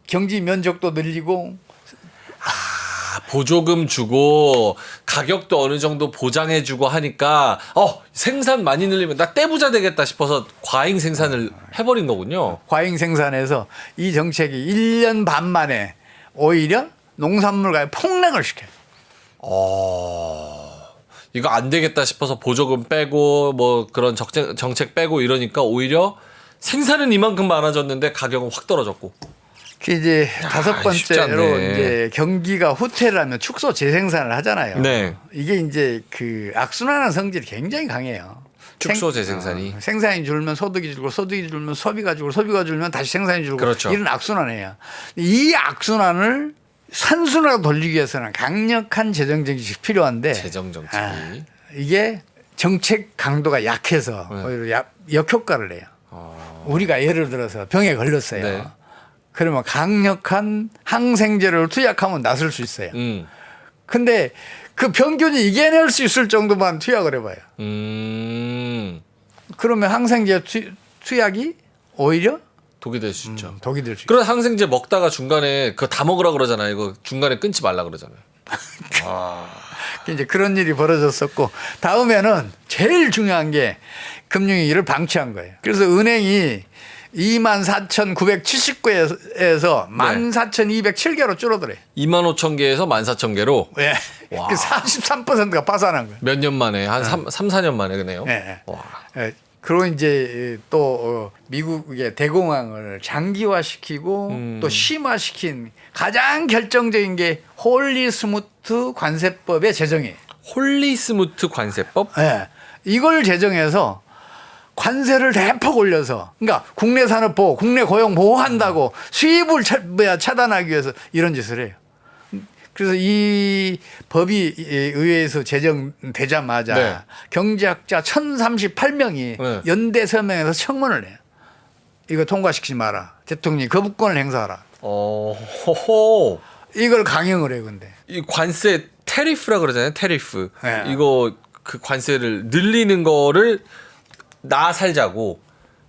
경지 면적도 늘리고 보조금 주고 가격도 어느 정도 보장해주고 하니까 생산 많이 늘리면 나 떼부자 되겠다 싶어서 과잉 생산을 해버린 거군요. 과잉 생산해서 이 정책이 1년 반 만에 오히려 농산물 가격 폭락을 시켜요. 이거 안 되겠다 싶어서 보조금 빼고 뭐 그런 정책 빼고 이러니까 오히려 생산은 이만큼 많아졌는데 가격은 확 떨어졌고. 이제 다섯 쉽지 않네. 번째로 이제 경기가 후퇴를 하면 축소 재생산을 하잖아요. 네. 이게 이제 그 악순환한 성질이 굉장히 강해요. 축소 재생산이. 생산이 줄면 소득이 줄고 소득이 줄면 소비가 줄고 소비가 줄면 다시 생산이 줄고 그렇죠. 이런 악순환이에요. 이 악순환을 선순환으로 돌리기 위해서는 강력한 재정 정책이 필요한데 재정 정책이. 이게 정책 강도가 약해서 오히려 역효과를 내요. 우리가 예를 들어서 병에 걸렸어요. 네. 그러면 강력한 항생제를 투약하면 낫을 수 있어요. 근데 그 병균이 이겨낼 수 있을 정도만 투약을 해봐요. 그러면 항생제 투약이 오히려 독이 될 수 있죠. 독이 될 수 있어요. 그런 항생제 먹다가 중간에 그거 다 먹으라 그러잖아요. 이거 중간에 끊지 말라 그러잖아요. 이제 그런 일이 벌어졌었고, 다음에는 제일 중요한 게 금융위기를 방치한 거예요. 그래서 은행이 24,979에서 14,207개로 줄어들어요. 25,000개에서 14,000개로 예. 와. 그 43%가 빠져난 거예요. 몇 년 만에 한 4년 만에 그네요. 예. 와. 예. 그리고 이제 또 미국의 대공황을 장기화시키고 또 심화시킨 가장 결정적인 게 홀리 스무트 관세법의 제정이에요. 홀리 스무트 관세법? 예. 이걸 제정해서 관세를 대폭 올려서 그러니까 국내 산업 보호, 국내 고용 보호한다고 수입을 차단하기 위해서 이런 짓을 해요. 그래서 이 법이 의회에서 제정되자마자 네. 경제학자 1,038명이 네. 연대 서명해서 청문을 해요. 이거 통과시키지 마라. 대통령이 거부권을 행사하라. 호호. 이걸 강행을 해요, 근데. 이 관세 테리프라 그러잖아요. 테리프. 네. 이거 그 관세를 늘리는 거를 나 살자고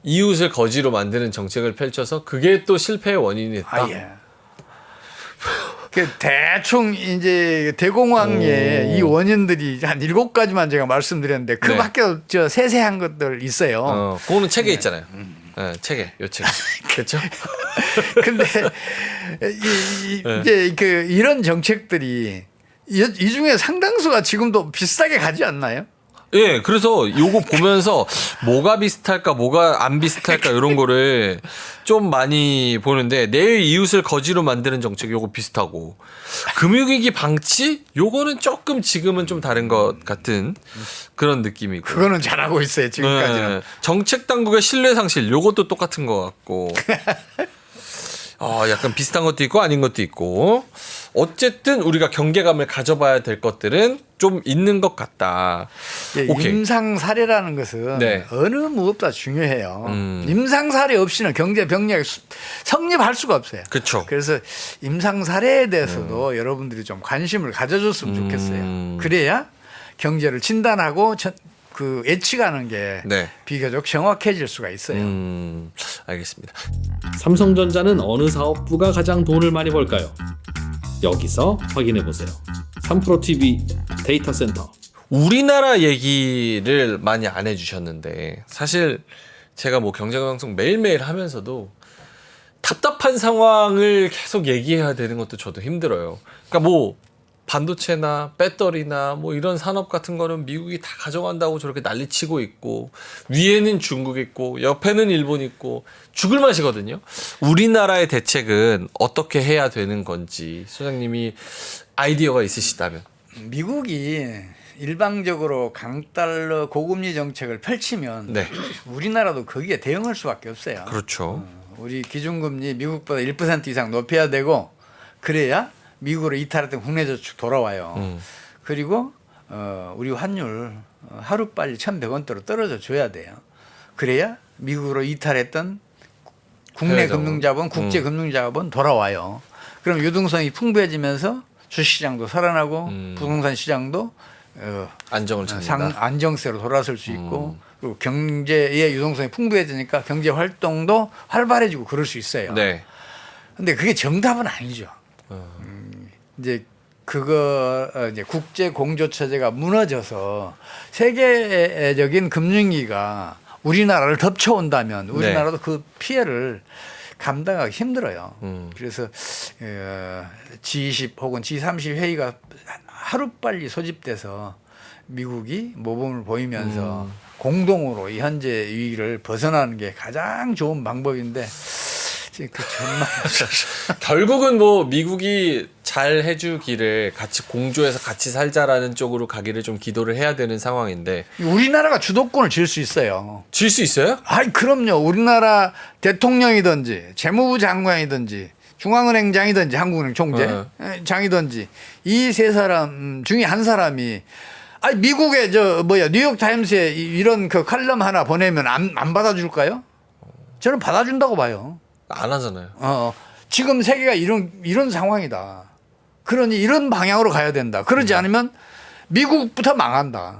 이웃을 거지로 만드는 정책을 펼쳐서 그게 또 실패의 원인이 됐다. 아, 예. 그 대충 이제 대공황의 이 원인들이 한 7가지만 제가 말씀드렸는데 그 네. 밖에 저 세세한 것들 있어요. 그거는 책에 있잖아요. 네, 책에 요 책. 그렇죠? 근데 이제 그 이런 정책들이 이 중에 상당수가 지금도 비슷하게 가지 않나요? 예, 그래서 요거 보면서 뭐가 비슷할까, 뭐가 안 비슷할까 이런 거를 좀 많이 보는데 내일 이웃을 거지로 만드는 정책 요거 비슷하고 금융위기 방치 요거는 조금 지금은 좀 다른 것 같은 그런 느낌이고. 그거는 잘하고 있어요 지금까지는. 네, 정책 당국의 신뢰 상실 요것도 똑같은 것 같고. 약간 비슷한 것도 있고 아닌 것도 있고. 어쨌든 우리가 경계감을 가져봐야 될 것들은 좀 있는 것 같다. 예, 오케이. 임상 사례라는 것은 네. 어느 무엇보다 중요해요. 임상 사례 없이는 경제 병력이 성립할 수가 없어요. 그쵸. 그래서 임상 사례에 대해서도 여러분들이 좀 관심을 가져줬으면 좋겠어요. 그래야 경제를 진단하고 그 예측하는 게 네. 비교적 정확해질 수가 있어요. 알겠습니다. 삼성전자는 어느 사업부가 가장 돈을 많이 벌까요? 여기서 확인해 보세요. 3프로TV 데이터 센터. 우리나라 얘기를 많이 안 해주셨는데 사실 제가 뭐 경제방송 매일매일 하면서도 답답한 상황을 계속 얘기해야 되는 것도 저도 힘들어요. 그러니까 뭐 반도체나 배터리나 뭐 이런 산업 같은 거는 미국이 다 가져간다고 저렇게 난리치고 있고 위에는 중국 있고 옆에는 일본 있고 죽을 맛이거든요. 우리나라의 대책은 어떻게 해야 되는 건지 소장님이 아이디어가 있으시다면. 미국이 일방적으로 강달러 고금리 정책을 펼치면 네. 우리나라도 거기에 대응할 수밖에 없어요. 그렇죠. 우리 기준금리 미국보다 1% 이상 높여야 되고 그래야 미국으로 이탈했던 국내 저축 돌아와요. 그리고 우리 환율 하루빨리 1,100원대로 떨어져 줘야 돼요. 그래야 미국으로 이탈했던 국내 해외자본. 금융자본, 국제 금융자본 돌아와요. 그럼 유동성이 풍부해지면서 주식시장도 살아나고 부동산 시장도 안정을 찾는다. 안정세로 돌아설 수 있고 그리고 경제의 유동성이 풍부해지니까 경제 활동도 활발해지고 그럴 수 있어요. 네. 근데 그게 정답은 아니죠. 이제 그거 이제 국제 공조 체제가 무너져서 세계적인 금융위기가 우리나라를 덮쳐온다면 우리나라도 그 피해를 감당하기 힘들어요. 그래서 G20 혹은 G30 회의가 하루빨리 소집돼서 미국이 모범을 보이면서 공동으로 이 현재 위기를 벗어나는 게 가장 좋은 방법인데 그 전망 결국은 뭐 미국이 잘 해주기를 같이 공조해서 같이 살자라는 쪽으로 가기를 좀 기도를 해야 되는 상황인데 우리나라가 주도권을 질 수 있어요. 질 수 있어요? 아이 그럼요. 우리나라 대통령이든지 재무부 장관이든지 중앙은행장이든지 한국은행 총재장이든지 이 세 사람 중에 한 사람이 아니 미국의 뉴욕 타임스에 이런 그 칼럼 하나 보내면 안 받아줄까요? 저는 받아준다고 봐요. 안 하잖아요. 지금 세계가 이런 상황이다. 그러니 이런 방향으로 가야 된다. 그러지 않으면 미국부터 망한다.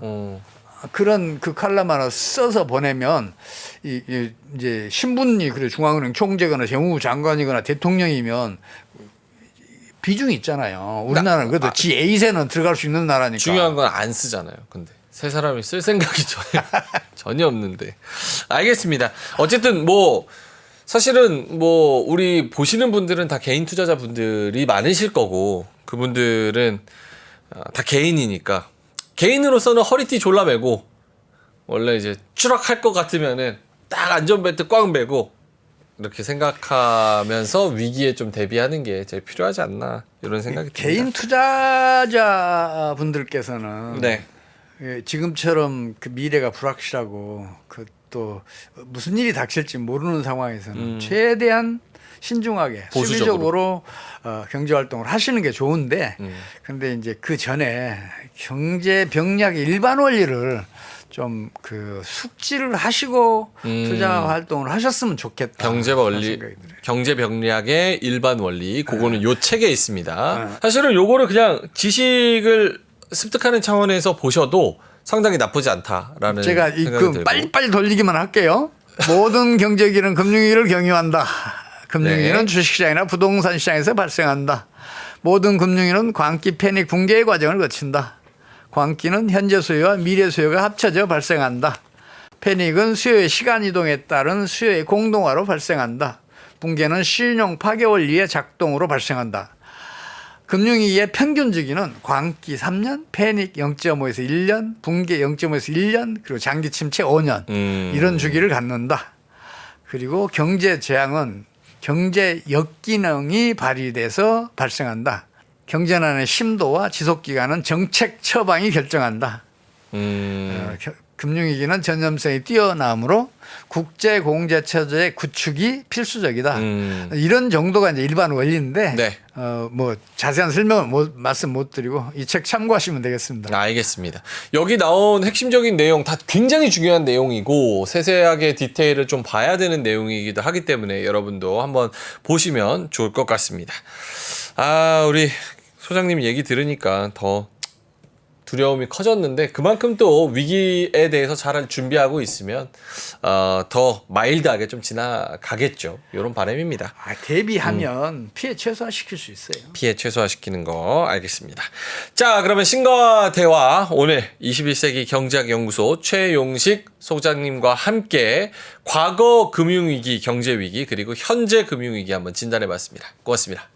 그런 그 칼럼 하나 써서 보내면 이제 신분이 그래 중앙은행 총재거나 재무부 장관이거나 대통령이면 비중이 있잖아요. 우리나라는 그래도 G8에는 들어갈 수 있는 나라니까. 중요한 건 안 쓰잖아요. 근데 세 사람이 쓸 생각이 전혀 없는데. 알겠습니다. 어쨌든 뭐 사실은 뭐 우리 보시는 분들은 다 개인 투자자분들이 많으실 거고 그분들은 다 개인이니까 개인으로서는 허리띠 졸라매고 원래 이제 추락할 것 같으면은 딱 안전벨트 꽉 매고 이렇게 생각하면서 위기에 좀 대비하는 게 제일 필요하지 않나 이런 생각이 듭니다. 개인 투자자분들께서는 네. 지금처럼 그 미래가 불확실하고 그 또 무슨 일이 닥칠지 모르는 상황에서는 최대한 신중하게 보수적으로. 수비적으로 경제 활동을 하시는 게 좋은데 근데 이제 그 전에 경제 병략의 일반 원리를 좀 그 숙지를 하시고 투자 활동을 하셨으면 좋겠다. 경제 그런 원리, 생각이 들어요. 경제 병략의 일반 원리, 그거는 요 책에 있습니다. 사실은 요거를 그냥 지식을 습득하는 차원에서 보셔도 상당히 나쁘지 않다라는 제가 생각이 그 들고. 빨리빨리 돌리기만 할게요. 모든 경제기는 금융위기를 경유한다. 금융위기는 네. 주식시장이나 부동산 시장에서 발생한다. 모든 금융위는 광기, 패닉, 붕괴의 과정을 거친다. 광기는 현재 수요와 미래 수요가 합쳐져 발생한다. 패닉은 수요의 시간 이동에 따른 수요의 공동화로 발생한다. 붕괴는 신용 파괴 원리의 작동으로 발생한다. 금융위기의 평균 주기는 광기 3년, 패닉 0.5에서 1년, 붕괴 0.5에서 1년, 그리고 장기 침체 5년 이런 주기를 갖는다. 그리고 경제 재앙은 경제 역기능이 발휘돼서 발생한다. 경제난의 심도와 지속기간은 정책 처방이 결정한다. 금융위기는 전염성이 뛰어나므로 국제 공제 체제의 구축이 필수적이다. 이런 정도가 이제 일반 원리인데 네. 뭐 자세한 설명은 말씀 못 드리고 이 책 참고하시면 되겠습니다. 알겠습니다. 여기 나온 핵심적인 내용 다 굉장히 중요한 내용이고 세세하게 디테일을 좀 봐야 되는 내용이기도 하기 때문에 여러분도 한번 보시면 좋을 것 같습니다. 우리 소장님 얘기 들으니까 더 두려움이 커졌는데 그만큼 또 위기에 대해서 잘 준비하고 있으면 더 마일드하게 좀 지나가겠죠. 이런 바람입니다. 대비하면 피해 최소화시킬 수 있어요. 피해 최소화시키는 거 알겠습니다. 자, 그러면 신과 대화 오늘 21세기 경제학 연구소 최용식 소장님과 함께 과거 금융위기, 경제위기 그리고 현재 금융위기 한번 진단해 봤습니다. 고맙습니다.